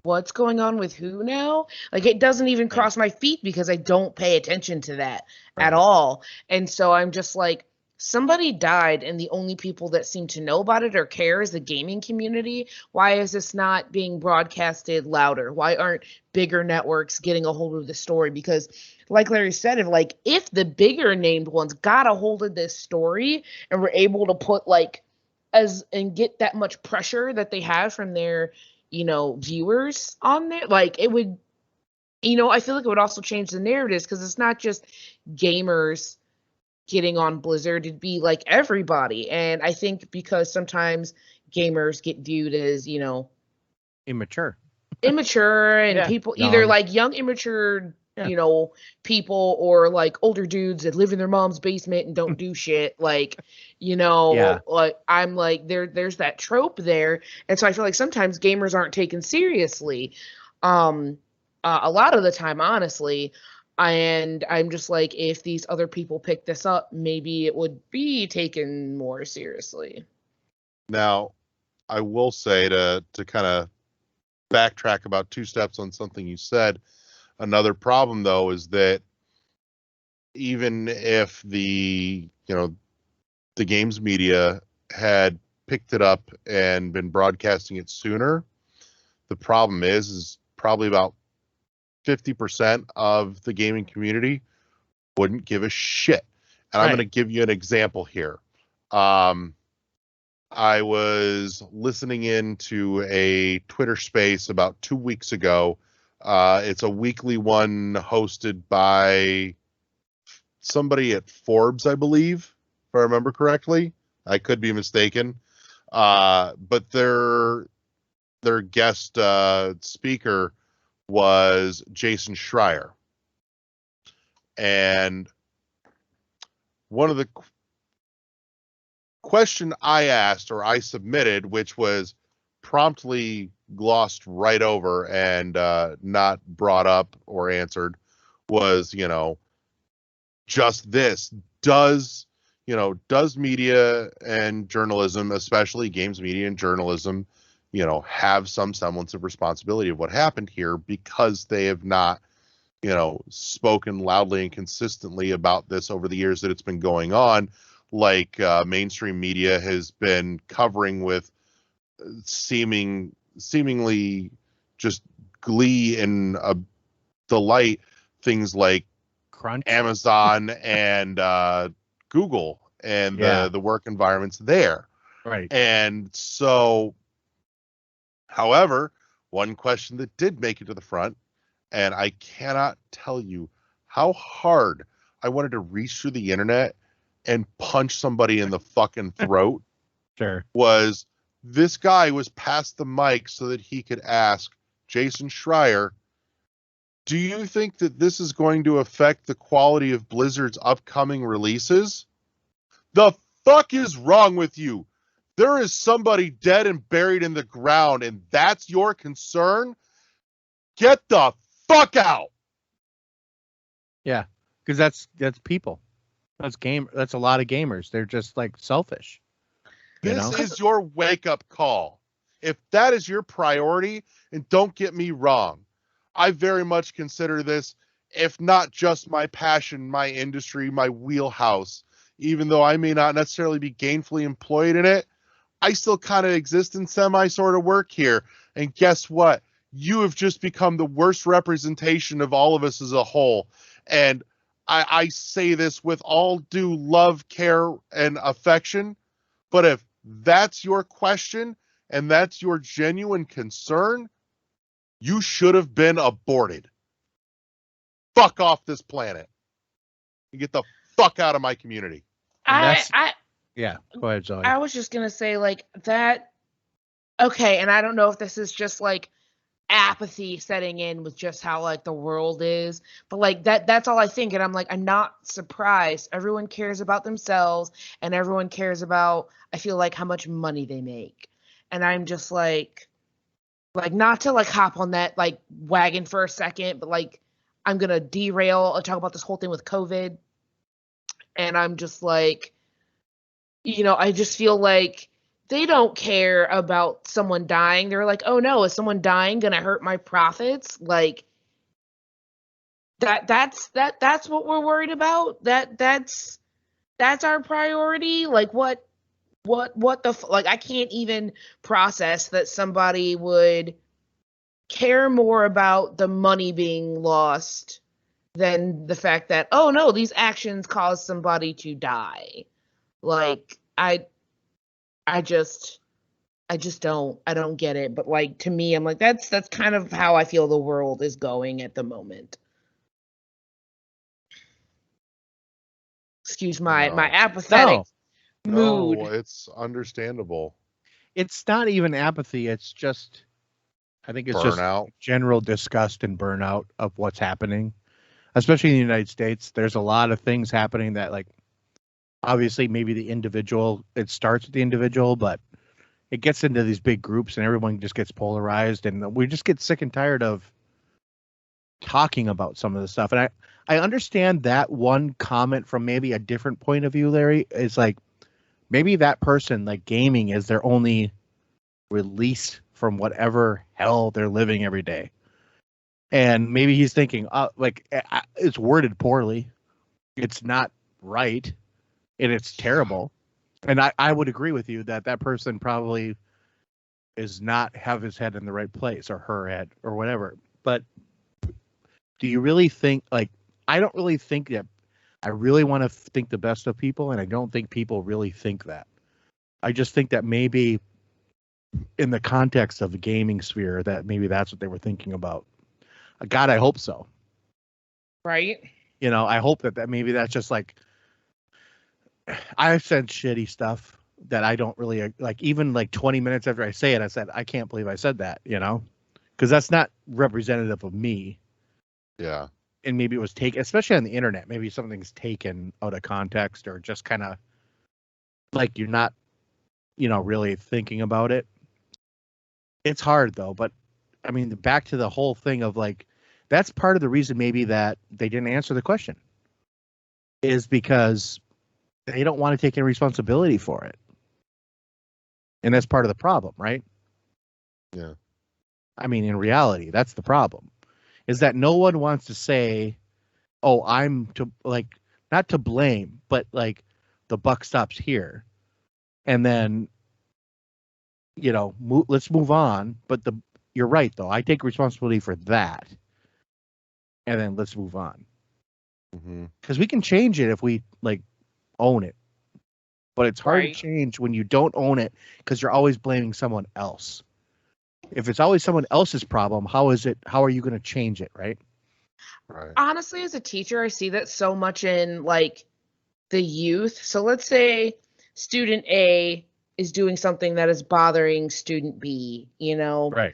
what's going on with who now? Like, it doesn't even cross my feet because I don't pay attention to that at all. And so I'm just like, somebody died, and the only people that seem to know about it or care is the gaming community. Why is this not being broadcasted louder? Why aren't bigger networks getting a hold of the story? Because like Larry said, if the bigger named ones got a hold of this story and were able to put and get that much pressure that they have from their, viewers on there, like, it would, I feel like it would also change the narratives, because it's not just gamers getting on Blizzard, it'd be like everybody. And I think because sometimes gamers get viewed as, immature and yeah. people either like young immature people, or like older dudes that live in their mom's basement and don't do shit, like, like, I'm like, there's that trope there. And so I feel like sometimes gamers aren't taken seriously, a lot of the time, honestly. And I'm just like, if these other people pick this up, maybe it would be taken more seriously. Now, I will say, to kind of backtrack about 2 steps on something you said, another problem, though, is that even if the games media had picked it up and been broadcasting it sooner, the problem is probably about 50% of the gaming community wouldn't give a shit. And I'm going to give you an example here. I was listening into a Twitter space about 2 weeks ago. It's a weekly one hosted by somebody at Forbes, I believe, if I remember correctly. I could be mistaken. But their guest speaker was Jason Schreier. And one of the question I asked, or I submitted, which was promptly glossed right over and not brought up or answered, was, just this: does media and journalism, especially games media and journalism, have some semblance of responsibility of what happened here, because they have not, spoken loudly and consistently about this over the years that it's been going on, like mainstream media has been covering with seemingly just glee and delight, things like Crunch, Amazon and Google and the work environments there. Right. And so, however, one question that did make it to the front, and I cannot tell you how hard I wanted to reach through the internet and punch somebody in the fucking throat. Sure. Was this guy was past the mic so that he could ask Jason Schreier, do you think that this is going to affect the quality of Blizzard's upcoming releases? The fuck is wrong with you? There is somebody dead and buried in the ground, and that's your concern? Get the fuck out. Yeah, because that's people. That's a lot of gamers. They're just like selfish. This is your wake-up call. If that is your priority, and don't get me wrong, I very much consider this, if not just my passion, my industry, my wheelhouse. Even though I may not necessarily be gainfully employed in it, I still kind of exist in semi sort of work here. And guess what? You have just become the worst representation of all of us as a whole. And I say this with all due love, care, and affection. But if that's your question and that's your genuine concern, you should have been aborted. Fuck off this planet. And get the fuck out of my community. Yeah, go ahead, Zoe. I was just going to say, like, that, okay, and I don't know if this is just, like, apathy setting in with just how, like, the world is, but, like, that's all I think, and I'm like, I'm not surprised. Everyone cares about themselves, and everyone cares about, I feel like, how much money they make. And I'm just like, not to, like, hop on that, like, wagon for a second, but, like, I'm going to derail and talk about this whole thing with COVID, and I'm just like, you know, I just feel like they don't care about someone dying. They're like, oh no, is someone dying gonna hurt my profits? Like that's what we're worried about. That's our priority. Like what the like I can't even process that somebody would care more about the money being lost than the fact that, oh no, these actions caused somebody to die. Like I just don't get it. But like to me, I'm like that's kind of how I feel the world is going at the moment. Excuse my apathetic mood. No, it's understandable. It's not even apathy. It's just, I think it's burnout. Just general disgust and burnout of what's happening, especially in the United States. There's a lot of things happening that, like, obviously maybe the individual, it starts with the individual, but it gets into these big groups and everyone just gets polarized, and we just get sick and tired of talking about some of the stuff. And I understand that one comment from maybe a different point of view, Larry, is like, maybe that person, like, gaming is their only release from whatever hell they're living every day. And maybe he's thinking, it's worded poorly. It's not right. And it's terrible. And I would agree with you that person probably is not have his head in the right place, or her head, or whatever. But do you really think, like, I don't really think that, I really want to think the best of people, and I don't think people really think that. I just think that maybe in the context of the gaming sphere, that maybe that's what they were thinking about. God, I hope so. Right. You know, I hope that maybe that's just like, I've said shitty stuff that I don't really like, even like 20 minutes after I say it, I said, I can't believe I said that, you know, because that's not representative of me. Yeah. And maybe it was taken, especially on the internet, maybe something's taken out of context, or just kind of like you're not, you know, really thinking about it. It's hard though. But I mean, back to the whole thing of like, that's part of the reason maybe that they didn't answer the question, is because they don't want to take any responsibility for it. And that's part of the problem, right? Yeah. I mean, in reality, that's the problem, is that no one wants to say, oh, I'm to, like, not to blame, but like the buck stops here. And then, you know, let's move on. But you're right, though. I take responsibility for that. And then let's move on. Because we can change it if we, like, own it. But it's hard to change when you don't own it, because you're always blaming someone else. If it's always someone else's problem, how are you going to change it, right? Right. Honestly, as a teacher, I see that so much in like the youth. So let's say student A is doing something that is bothering student B, Right.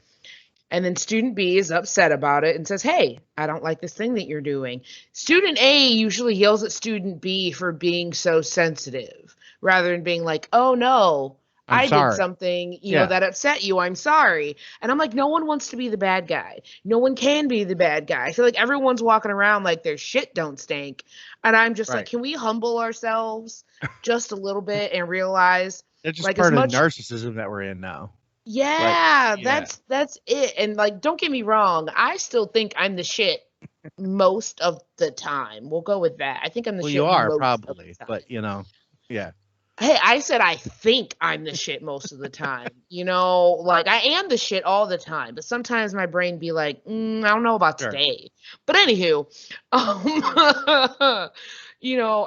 and then student B is upset about it and says, "Hey, I don't like this thing that you're doing." Student A usually yells at student B for being so sensitive rather than being like, "Oh no, I'm I did sorry. something, Yeah. that upset you. I'm sorry." And I'm like, no one wants to be the bad guy. No one can be the bad guy. I feel like everyone's walking around like their shit don't stink. And I'm just like, Right. can we humble ourselves just a little bit and realize It's just like part as of the much narcissism that we're in now. yeah, yeah. that's it. And like, don't get me wrong, I still think I'm the shit most of the time. We'll go with that. I think I'm the Well, you shit are most of probably, the time. but yeah. Hey, I said I think I'm the shit most of the time. Like I am the shit all the time, but sometimes my brain be like, I don't know about Sure. today. But anywho,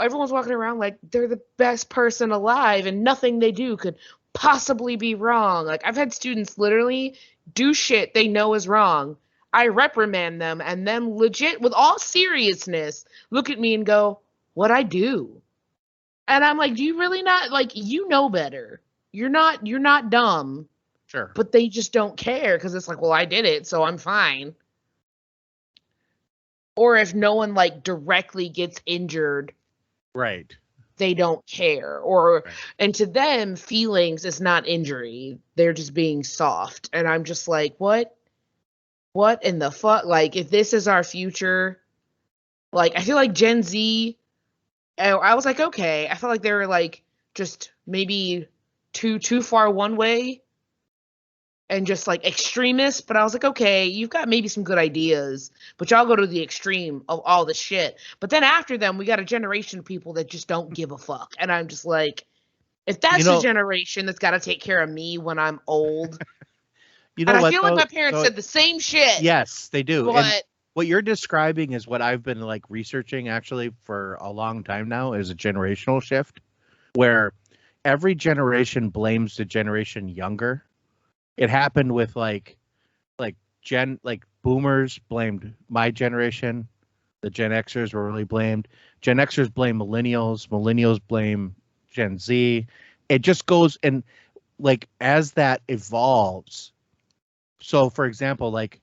everyone's walking around like they're the best person alive and nothing they do could possibly be wrong. Like I've had students literally do shit they know is wrong. I reprimand them and then legit with all seriousness look at me and go, "What'd I do?" And I'm like, do you really not like better? You're not dumb, Sure. but they just don't care because it's like, well, I did it, so I'm fine. Or if no one like directly gets injured, Right. they don't care. And to them, feelings is not injury. They're just being soft. And I'm just like, what? What in the fuck? Like, if this is our future, like I feel like Gen Z. I was like, okay. I felt like they were like just maybe too far one way and just like extremists. But I was like, okay, you've got maybe some good ideas, but y'all go to the extreme of all the shit. But then after them, we got a generation of people that just don't give a fuck. And I'm just like, if that's the generation that's got to take care of me when I'm old. And I feel like my parents said the same shit. Yes, they do. But And what you're describing is what I've been like researching actually for a long time now is a generational shift where every generation blames the generation younger. It happened with like boomers blamed my generation. The Gen Xers were really blamed. Gen Xers blame millennials. Millennials blame Gen Z. It just goes and like as that evolves. So for example, like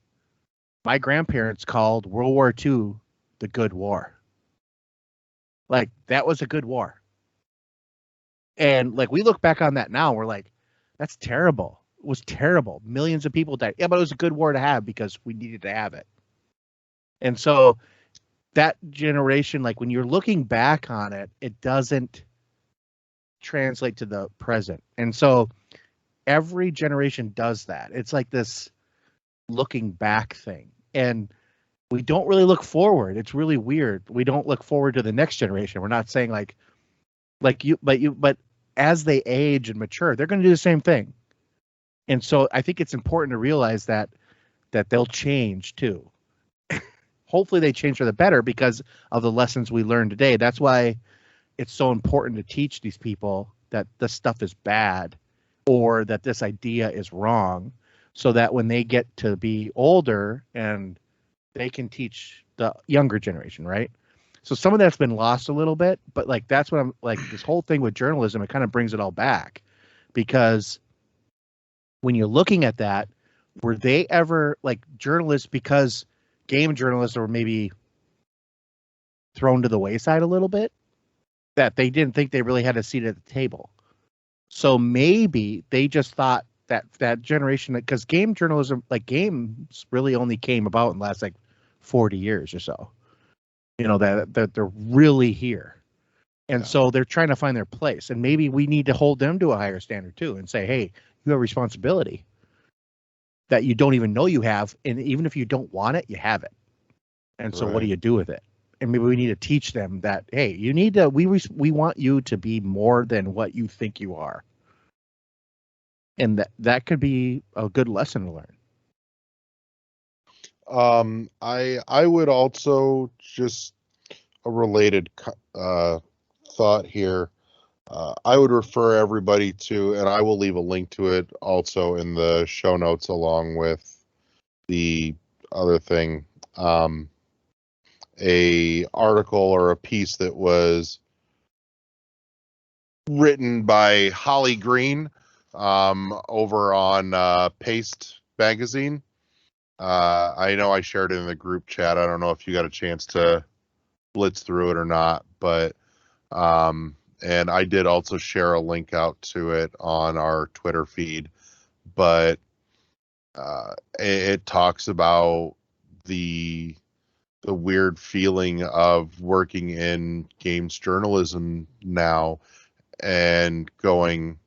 my grandparents called World War II the good war. Like that was a good war. And like we look back on that now, we're like, that's terrible. It was terrible. Millions of people died. Yeah, but it was a good war to have because we needed to have it. And so that generation, like when you're looking back on it, it doesn't translate to the present. And so every generation does that. It's like this looking back thing. And we don't really look forward. It's really weird. We don't look forward to the next generation. We're not saying but as they age and mature, they're going to do the same thing. And so I think it's important to realize that they'll change too. Hopefully they change for the better because of the lessons we learned today. That's why it's so important to teach these people that this stuff is bad or that this idea is wrong so that when they get to be older and they can teach the younger generation, right? So some of that's been lost a little bit, but like that's what I'm like this whole thing with journalism, it kind of brings it all back because when you're looking at that, were they ever like journalists because game journalists were maybe thrown to the wayside a little bit that they didn't think they really had a seat at the table. So maybe they just thought that generation, because game journalism, like games really only came about in the last like 40 years or so, that they're really here. And so they're trying to find their place. And maybe we need to hold them to a higher standard too and say, hey, you have responsibility that you don't even know you have. And even if you don't want it, you have it. And so what do you do with it? And maybe we need to teach them that, hey, you need to, we want you to be more than what you think you are. And that could be a good lesson to learn. I would also just a related thought here. I would refer everybody to, and I will leave a link to it also in the show notes along with the other thing. a article or a piece that was written by Holly Green over on Paste Magazine. I know I shared it in the group chat. I don't know if you got a chance to blitz through it or not, but and I did also share a link out to it on our Twitter feed. But it talks about the weird feeling of working in games journalism now and going,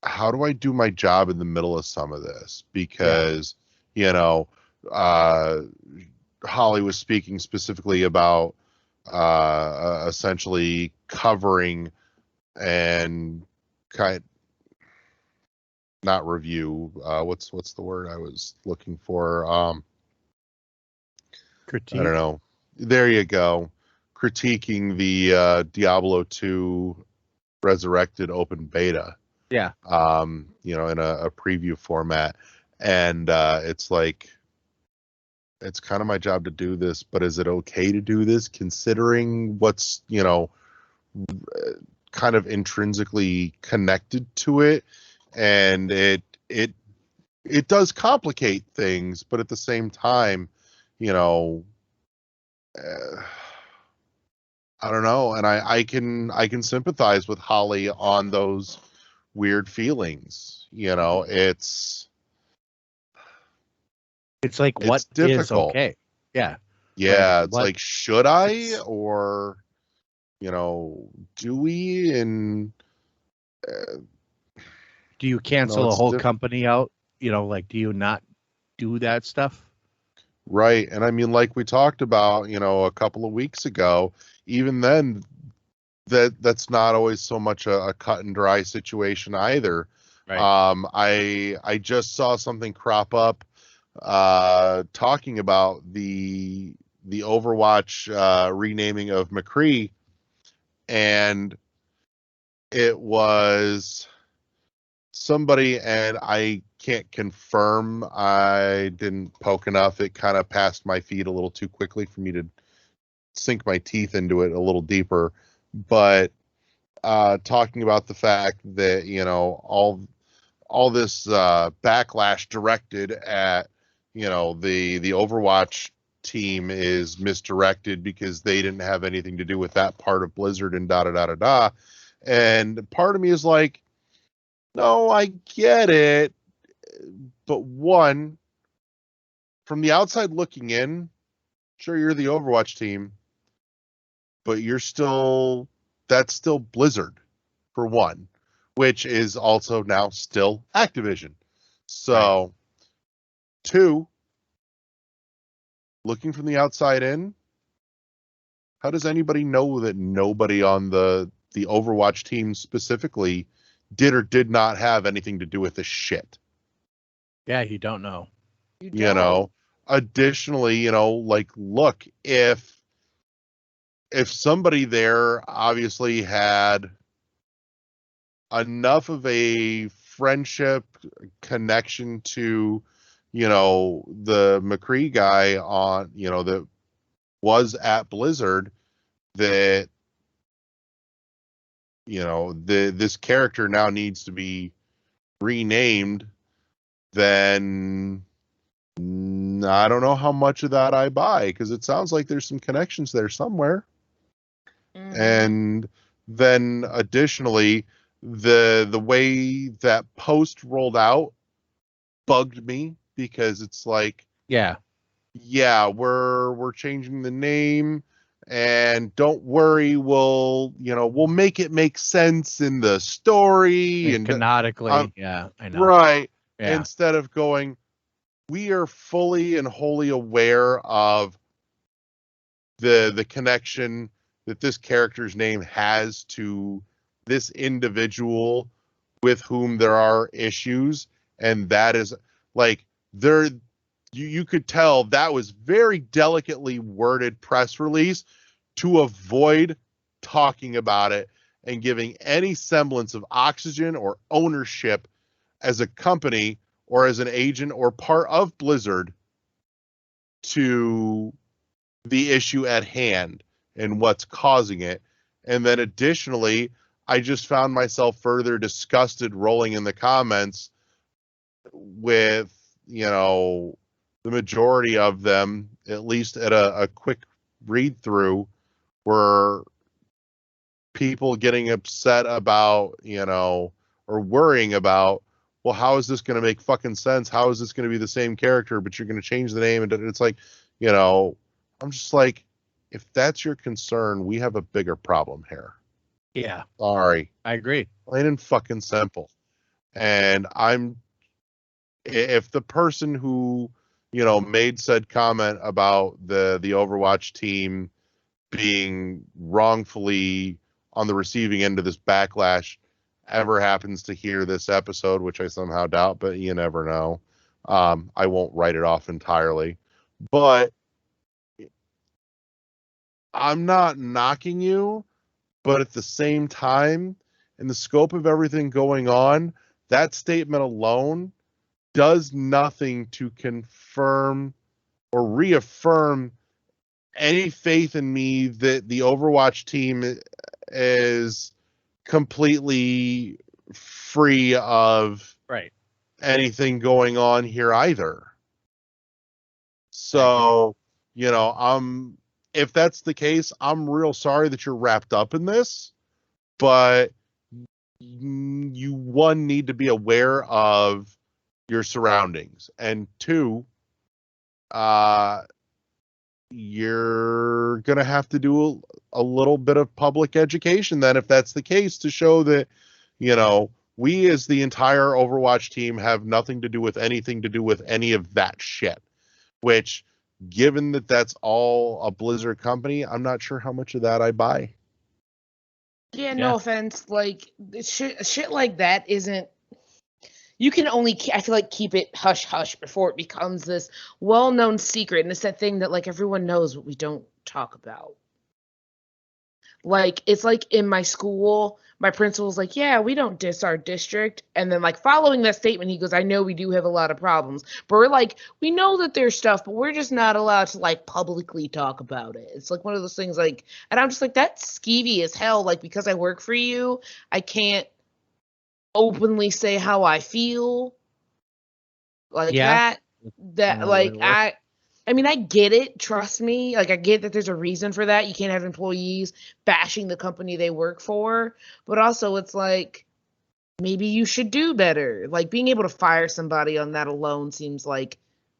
how do I do my job in the middle of some of this? Because, you know, Holly was speaking specifically about essentially covering and not review. What's the word I was looking for? Critique. I don't know. There you go. Critiquing the Diablo 2 Resurrected open beta. Yeah. You know, in a preview format. And it's like, it's kind of my job to do this, but is it okay to do this considering what's, you know, kind of intrinsically connected to it? And it does complicate things, but at the same time, you know, I don't know. And I can sympathize with Holly on those weird feelings. You know, it's like, what is okay? Yeah. Yeah. It's like, should I, or, you know, do we? And do you cancel a whole company out? You know, like, do you not do that stuff? Right. And I mean, like we talked about, you know, a couple of weeks ago, even then, that's not always so much a cut and dry situation either. Right. I just saw something crop up talking about the Overwatch renaming of McCree, and it was somebody, and I can't confirm, I didn't poke enough. It kind of passed my feed a little too quickly for me to sink my teeth into it a little deeper. But talking about the fact that, you know, all this backlash directed at, you know, the Overwatch team is misdirected because they didn't have anything to do with that part of Blizzard and da da da da da. And part of me is like, no, I get it. But one, from the outside looking in, sure, you're the Overwatch team, but that's still Blizzard, for one, which is also now still Activision. So, right. Two, looking from the outside in, how does anybody know that nobody on the Overwatch team specifically did or did not have anything to do with this shit? Yeah, you don't know. You know, additionally, you know, like, look, if somebody there obviously had enough of a friendship connection to, you know, the McCree guy on, you know, that was at Blizzard, that, you know, this character now needs to be renamed, then I don't know how much of that I buy, because it sounds like there's some connections there somewhere. Mm-hmm. And then additionally, the way that post rolled out bugged me, because it's like, yeah, we're changing the name, and don't worry, we'll make it make sense in the story and canonically. Yeah, I know. Right. Yeah. Instead of going, we are fully and wholly aware of the connection that this character's name has to this individual with whom there are issues. And that is like, you could tell that was very delicately worded press release to avoid talking about it and giving any semblance of oxygen or ownership as a company or as an agent or part of Blizzard to the issue at hand and what's causing it. And then additionally, I just found myself further disgusted rolling in the comments with, the majority of them, at least at a quick read through, were people getting upset about, or worrying about, well, how is this going to make fucking sense? How is this going to be the same character, but you're going to change the name? And it's like, I'm just like, if that's your concern, we have a bigger problem here. Yeah. Sorry. I agree. Plain and fucking simple. And if the person who, made said comment about the Overwatch team being wrongfully on the receiving end of this backlash ever happens to hear this episode, which I somehow doubt, but you never know. I won't write it off entirely, but I'm not knocking you, but at the same time, in the scope of everything going on, that statement alone does nothing to confirm or reaffirm any faith in me that the Overwatch team is completely free of anything going on here either. So, if that's the case, I'm real sorry that you're wrapped up in this, but you, one, need to be aware of your surroundings, and two, you're going to have to do a little bit of public education then, if that's the case, to show that, we as the entire Overwatch team have nothing to do with anything to do with any of that shit, which, given that that's all a Blizzard company, I'm not sure how much of that I buy. Yeah, no offense. Like, shit like that isn't. You can only, I feel like, keep it hush hush before it becomes this well-known secret. And it's that thing that, like, everyone knows, but we don't talk about. Like, it's like in my school, my principal's like, yeah, we don't diss our district. And then, like, following that statement, he goes, I know we do have a lot of problems. But we're like, we know that there's stuff, but we're just not allowed to, like, publicly talk about it. It's like one of those things, like, and I'm just like, that's skeevy as hell. Like, because I work for you, I can't openly say how I feel. Like that, like, I mean, I get it. Trust me. Like, I get that there's a reason for that. You can't have employees bashing the company they work for. But also, it's like, maybe you should do better. Like, being able to fire somebody on that alone seems like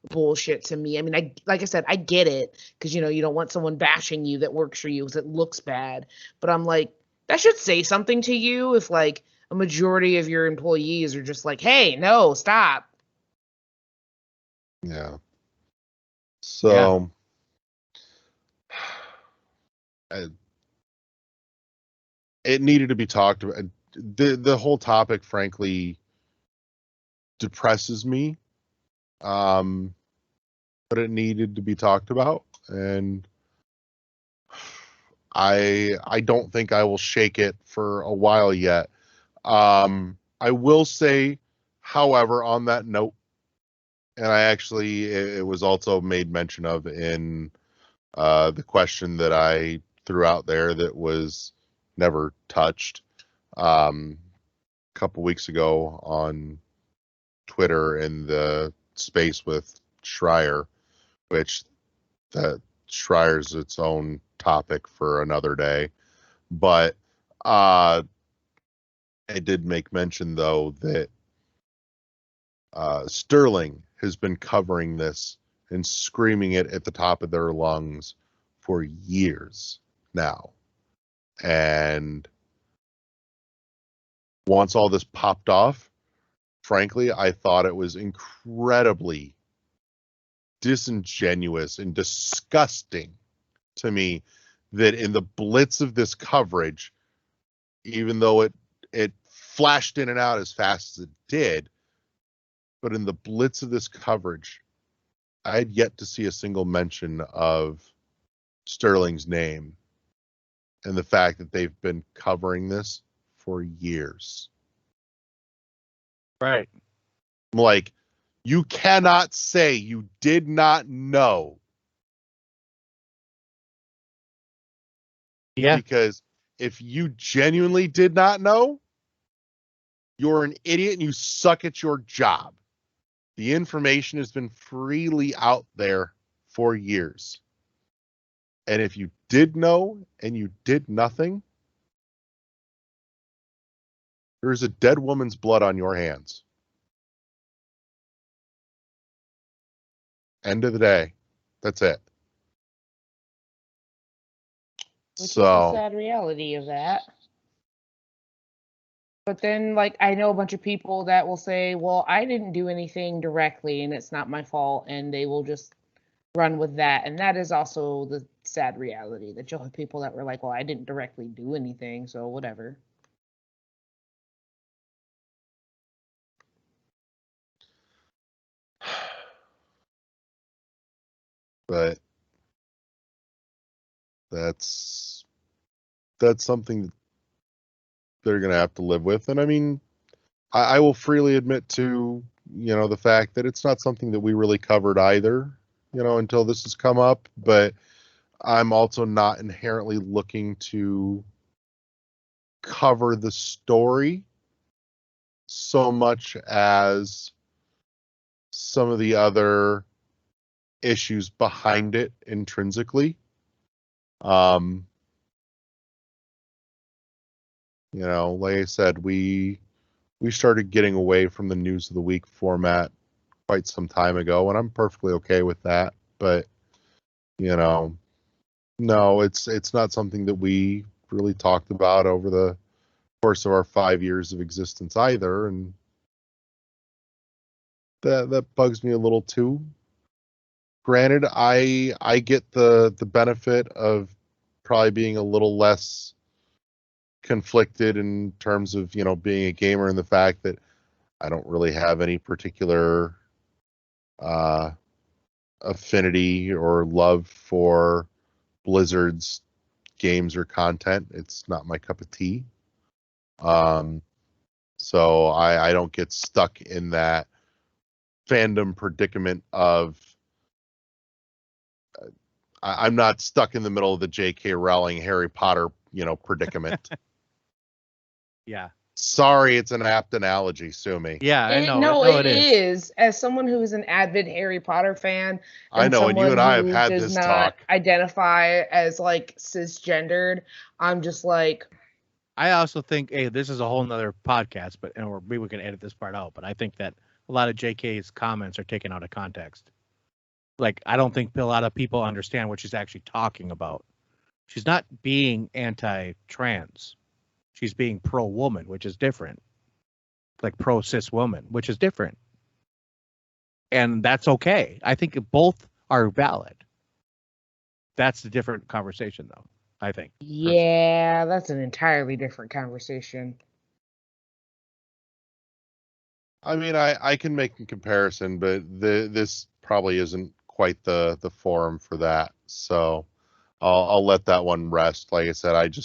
bullshit to me. I mean, like I said, I get it. Because, you don't want someone bashing you that works for you because it looks bad. But I'm like, that should say something to you if, like, a majority of your employees are just like, hey, no, stop. Yeah. So, it needed to be talked about. The whole topic, frankly, depresses me. But it needed to be talked about, and I don't think I will shake it for a while yet. I will say, however, on that note, and it was also made mention of in the question that I threw out there that was never touched a couple weeks ago on Twitter in the space with Schreier, which that Schreier's its own topic for another day. But I did make mention, though, that Sterling has been covering this and screaming it at the top of their lungs for years now. And once all this popped off, frankly, I thought it was incredibly disingenuous and disgusting to me that in the blitz of this coverage, even though it flashed in and out as fast as it did, but in the blitz of this coverage, I had yet to see a single mention of Sterling's name and the fact that they've been covering this for years. Right. Like, you cannot say you did not know Yeah. Because if you genuinely did not know, you're an idiot and you suck at your job. The information has been freely out there for years. And if you did know and you did nothing, there's a dead woman's blood on your hands. End of the day. That's it. Which is the sad reality of that. But then, like, I know a bunch of people that will say, well, I didn't do anything directly and it's not my fault, and they will just run with that. And that is also the sad reality, that you'll have people that were like, well, I didn't directly do anything, so whatever. But that's something they're going to have to live with. And I mean, I will freely admit to, the fact that it's not something that we really covered either, until this has come up. But I'm also not inherently looking to cover the story so much as some of the other issues behind it intrinsically. Like I said, we started getting away from the news of the week format quite some time ago, and I'm perfectly okay with that. But no, it's not something that we really talked about over the course of our 5 years of existence either, and that bugs me a little too. Granted, I get the benefit of probably being a little less conflicted in terms of being a gamer, and the fact that I don't really have any particular affinity or love for Blizzard's games or content. It's not my cup of tea. So I don't get stuck in that fandom predicament of I'm not stuck in the middle of the J.K. Rowling Harry Potter, predicament. Yeah. Sorry, it's an apt analogy. Sue me. Yeah, I know. No, it is. As someone who is an avid Harry Potter fan, I know, and you and I have had this talk. Identify as like cisgendered. I'm just like. I also think, hey, this is a whole nother podcast, or maybe we can edit this part out. But I think that a lot of JK's comments are taken out of context. Like, I don't think a lot of people understand what she's actually talking about. She's not being anti-trans. She's being pro-woman, which is different. Like pro-cis woman, which is different. And that's okay. I think both are valid. That's a different conversation, though, I think. Yeah, that's an entirely different conversation. I mean, I can make a comparison, but this probably isn't quite the forum for that. So I'll let that one rest. Like I said,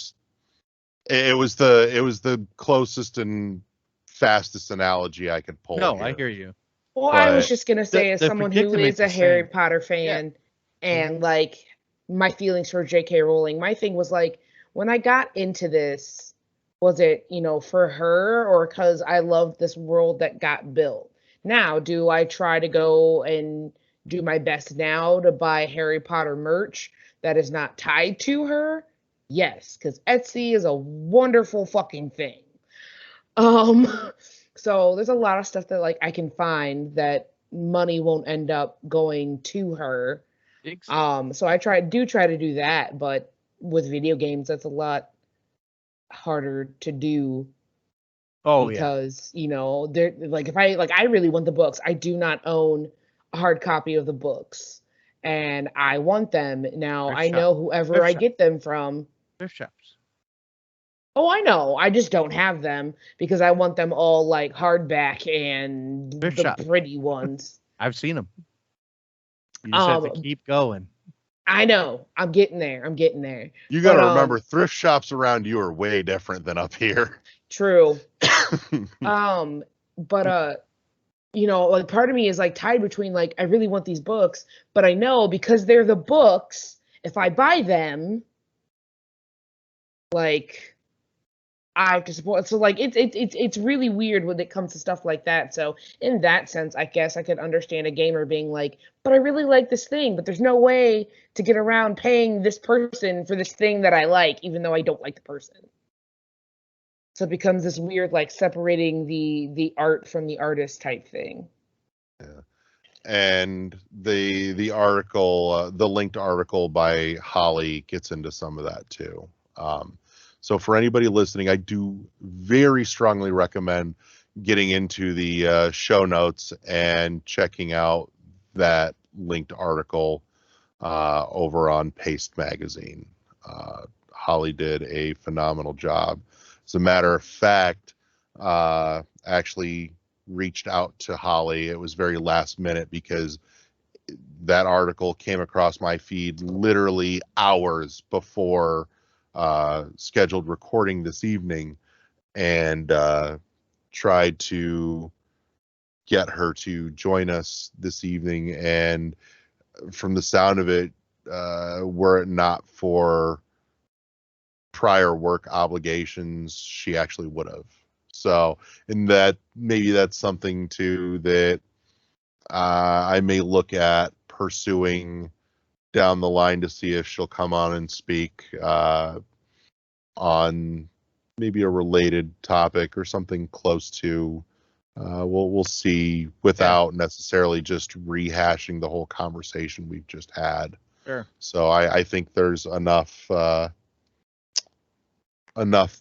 it was the closest and fastest analogy I could pull. No, here. I hear you. Well, I was just gonna say, as someone who is a Harry Potter fan, and like my feelings for J.K. Rowling, my thing was like, when I got into this, was it, for her, or because I loved this world that got built? Now, do I try to go and do my best now to buy Harry Potter merch that is not tied to her? Yes, because Etsy is a wonderful fucking thing. So there's a lot of stuff that like I can find that money won't end up going to her. So I try to do that, but with video games, that's a lot harder to do. Oh, because, they're like, if I really want the books, I do not own a hard copy of the books, and I want them now. I know whoever I get them from. Thrift shops. Oh, I know. I just don't have them because I want them all like hardback and the pretty ones. I've seen them. You just have to keep going. I know. I'm getting there. You got to remember, thrift shops around you are way different than up here. True. But like part of me is like tied between like I really want these books, but I know because they're the books, if I buy them, like I have to support. So like it's really weird when it comes to stuff like that. So in that sense, I guess I could understand a gamer being like, but I really like this thing, but there's no way to get around paying this person for this thing that I like, even though I don't like the person. So it becomes this weird like separating the art from the artist type thing. Yeah. And the article, the linked article by Holly gets into some of that too. So for anybody listening, I do very strongly recommend getting into the show notes and checking out that linked article over on Paste Magazine. Holly did a phenomenal job. As a matter of fact, actually reached out to Holly. It was very last minute because that article came across my feed literally hours before scheduled recording this evening, and tried to get her to join us this evening. And from the sound of it, were it not for prior work obligations, she actually would have. So, and that maybe that's something too that I may look at pursuing down the line to see if she'll come on and speak on maybe a related topic or something close to. We'll see without necessarily just rehashing the whole conversation we've just had. Sure. So I think there's enough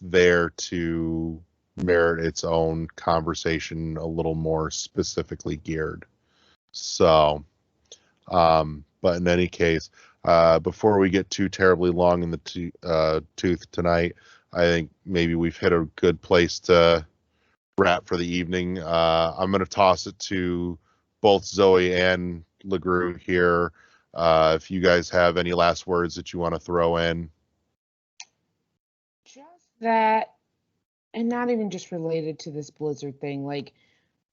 there to merit its own conversation, a little more specifically geared. So, but in any case, before we get too terribly long in the tooth tonight, I think maybe we've hit a good place to wrap for the evening. I'm going to toss it to both Zoe and LeGrew here. If you guys have any last words that you want to throw in. Just that, and not even just related to this Blizzard thing, like,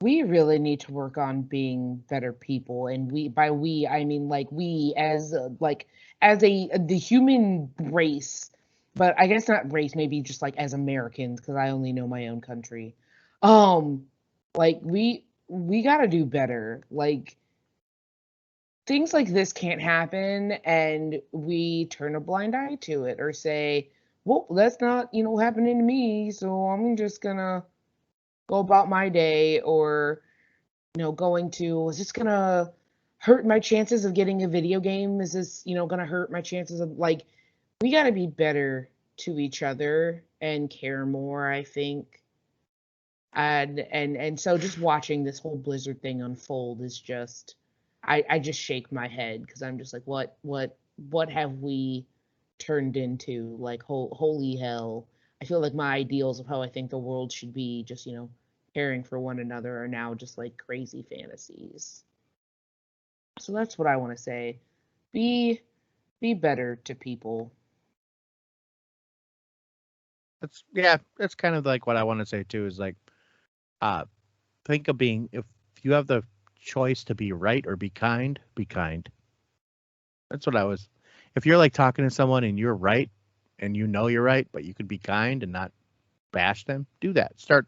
we really need to work on being better people. And by we, I mean, like, we as, the human race, but I guess not race, maybe just, like, as Americans, because I only know my own country. Like, we gotta do better. Like, things like this can't happen, and we turn a blind eye to it, or say, well, that's not, happening to me, so I'm just gonna go about my day, or, is this gonna hurt my chances of getting a video game? Is this, gonna hurt my chances of, like, we gotta be better to each other and care more, I think. And so just watching this whole Blizzard thing unfold is just, I just shake my head, because I'm just like, what have we turned into? Like, holy hell. I feel like my ideals of how I think the world should be, just, caring for one another, are now just like crazy fantasies. So that's what I want to say. Be better to people. That's kind of like what I want to say too, is like, think of being, if you have the choice to be right or be kind, be kind. That's what if you're like talking to someone and you're right and you're right, but you could be kind and not bash them, do that. Start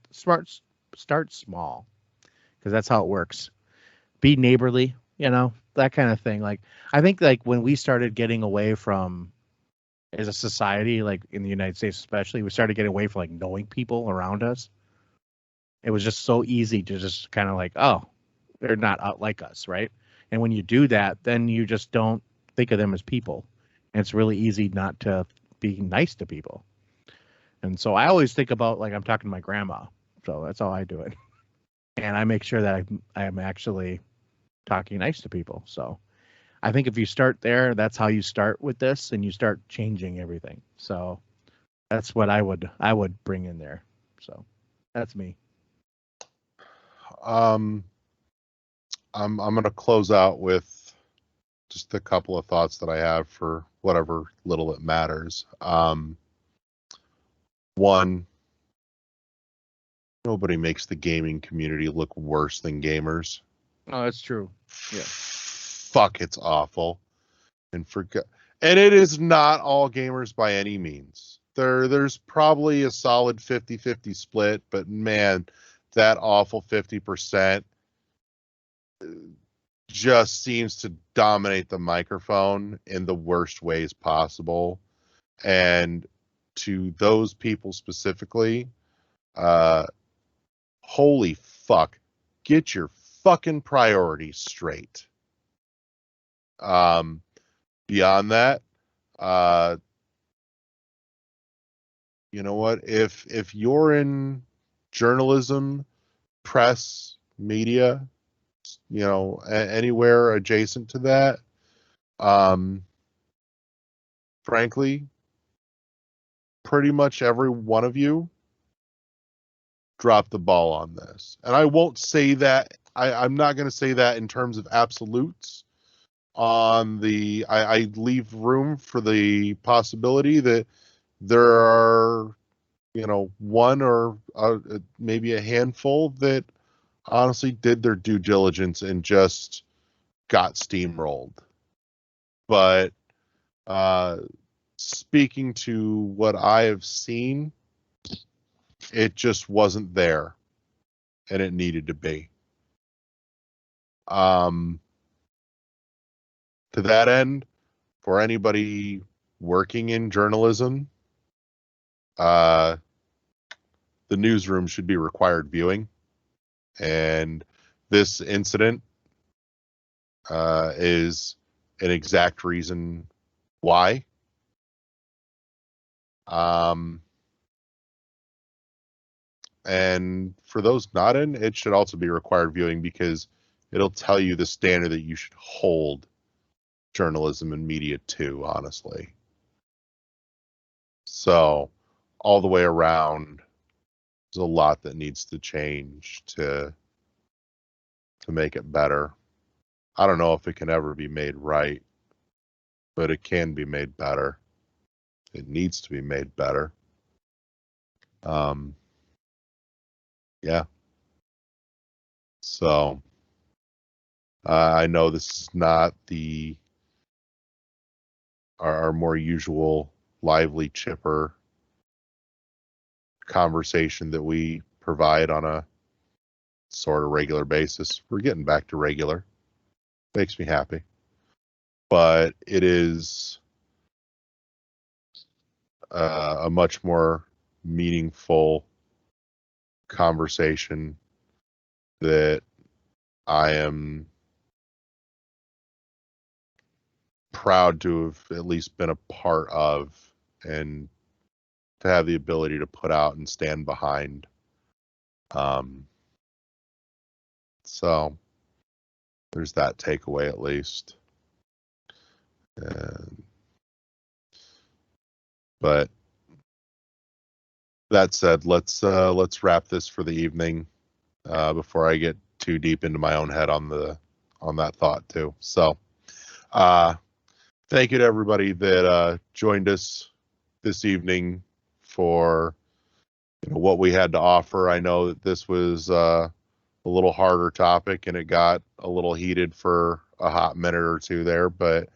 small, because that's how it works. Be neighborly, that kind of thing. Like, I think, like, when we started getting away from, as a society, like in the United States especially, we started getting away from like knowing people around us. It was just so easy to just kind of like, oh, they're not out like us, right? And when you do that, then you just don't think of them as people. And it's really easy not to be nice to people. And so I always think about, like, I'm talking to my grandma. So that's how I do it. And I make sure that I am actually talking nice to people. So I think if you start there, that's how you start with this, and you start changing everything. So that's what I would bring in there. So that's me. I'm going to close out with just a couple of thoughts that I have for whatever little it matters. One, nobody makes the gaming community look worse than gamers. Oh, that's true. Yeah. Fuck, it's awful. And it is not all gamers by any means. There's probably a solid 50-50 split, but man, that awful 50% just seems to dominate the microphone in the worst ways possible. And to those people specifically, holy fuck, get your fucking priorities straight. Beyond that, you know what? If you're in journalism, press, media, you know, anywhere adjacent to that, frankly, pretty much every one of you dropped the ball on this. And I won't say that, I'm not going to say that in terms of absolutes. I leave room for the possibility that there are, you know, one or maybe a handful that honestly did their due diligence and just got steamrolled. But speaking to what I have seen, it just wasn't there, and it needed to be. To that end, for anybody working in journalism, the newsroom should be required viewing. And this incident is an exact reason why. And for those not in, it should also be required viewing because it'll tell you the standard that you should hold journalism and media to, honestly. So all the way around, there's a lot that needs to change to make it better. I don't know if it can ever be made right, but it can be made better. It needs to be made better. Yeah. So I know this is not our more usual lively, chipper conversation that we provide on a sort of regular basis. We're getting back to regular. Makes me happy. But it is a much more meaningful conversation that I am proud to have at least been a part of and to have the ability to put out and stand behind. So there's that takeaway at least. But that said, let's wrap this for the evening before I get too deep into my own head on that thought too. So thank you to everybody that joined us this evening for what we had to offer. I know that this was a little harder topic and it got a little heated for a hot minute or two there, but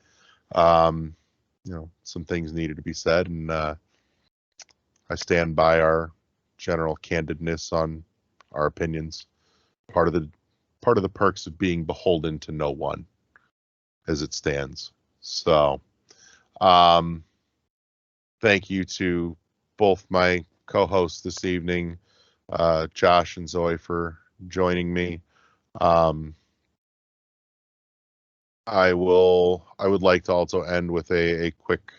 some things needed to be said, and I stand by our general candidness on our opinions. Part of the perks of being beholden to no one as it stands. So thank you to both my co-hosts this evening, Josh and Zoe, for joining me. I would like to also end with a quick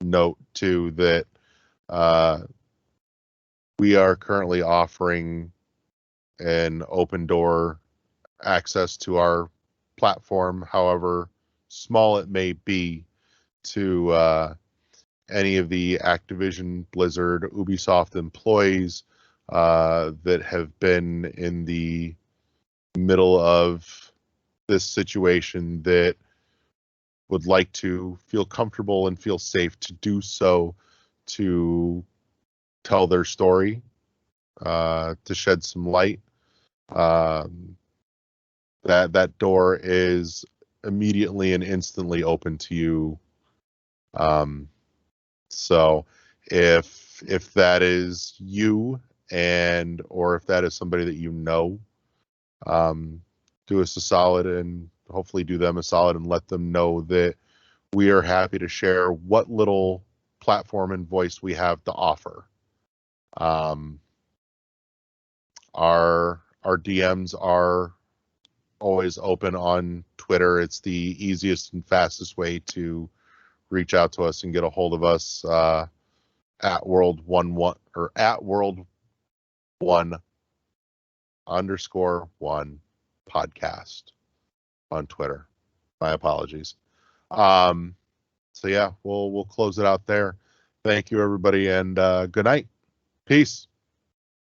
note too that we are currently offering an open door access to our platform, however small it may be, to any of the Activision, Blizzard, Ubisoft employees that have been in the middle of this situation that would like to feel comfortable and feel safe to do so, to tell their story, to shed some light. That door is immediately and instantly open to you. So If that is you, and or if that is somebody that you know, do us a solid and hopefully do them a solid and let them know that we are happy to share what little platform and voice we have to offer. Our DMs are always open on Twitter. It's the easiest and fastest way to reach out to us and get a hold of us, at world11 or at world1_1 podcast on Twitter. My apologies. So yeah, we'll close it out there. Thank you, everybody, and good night. Peace.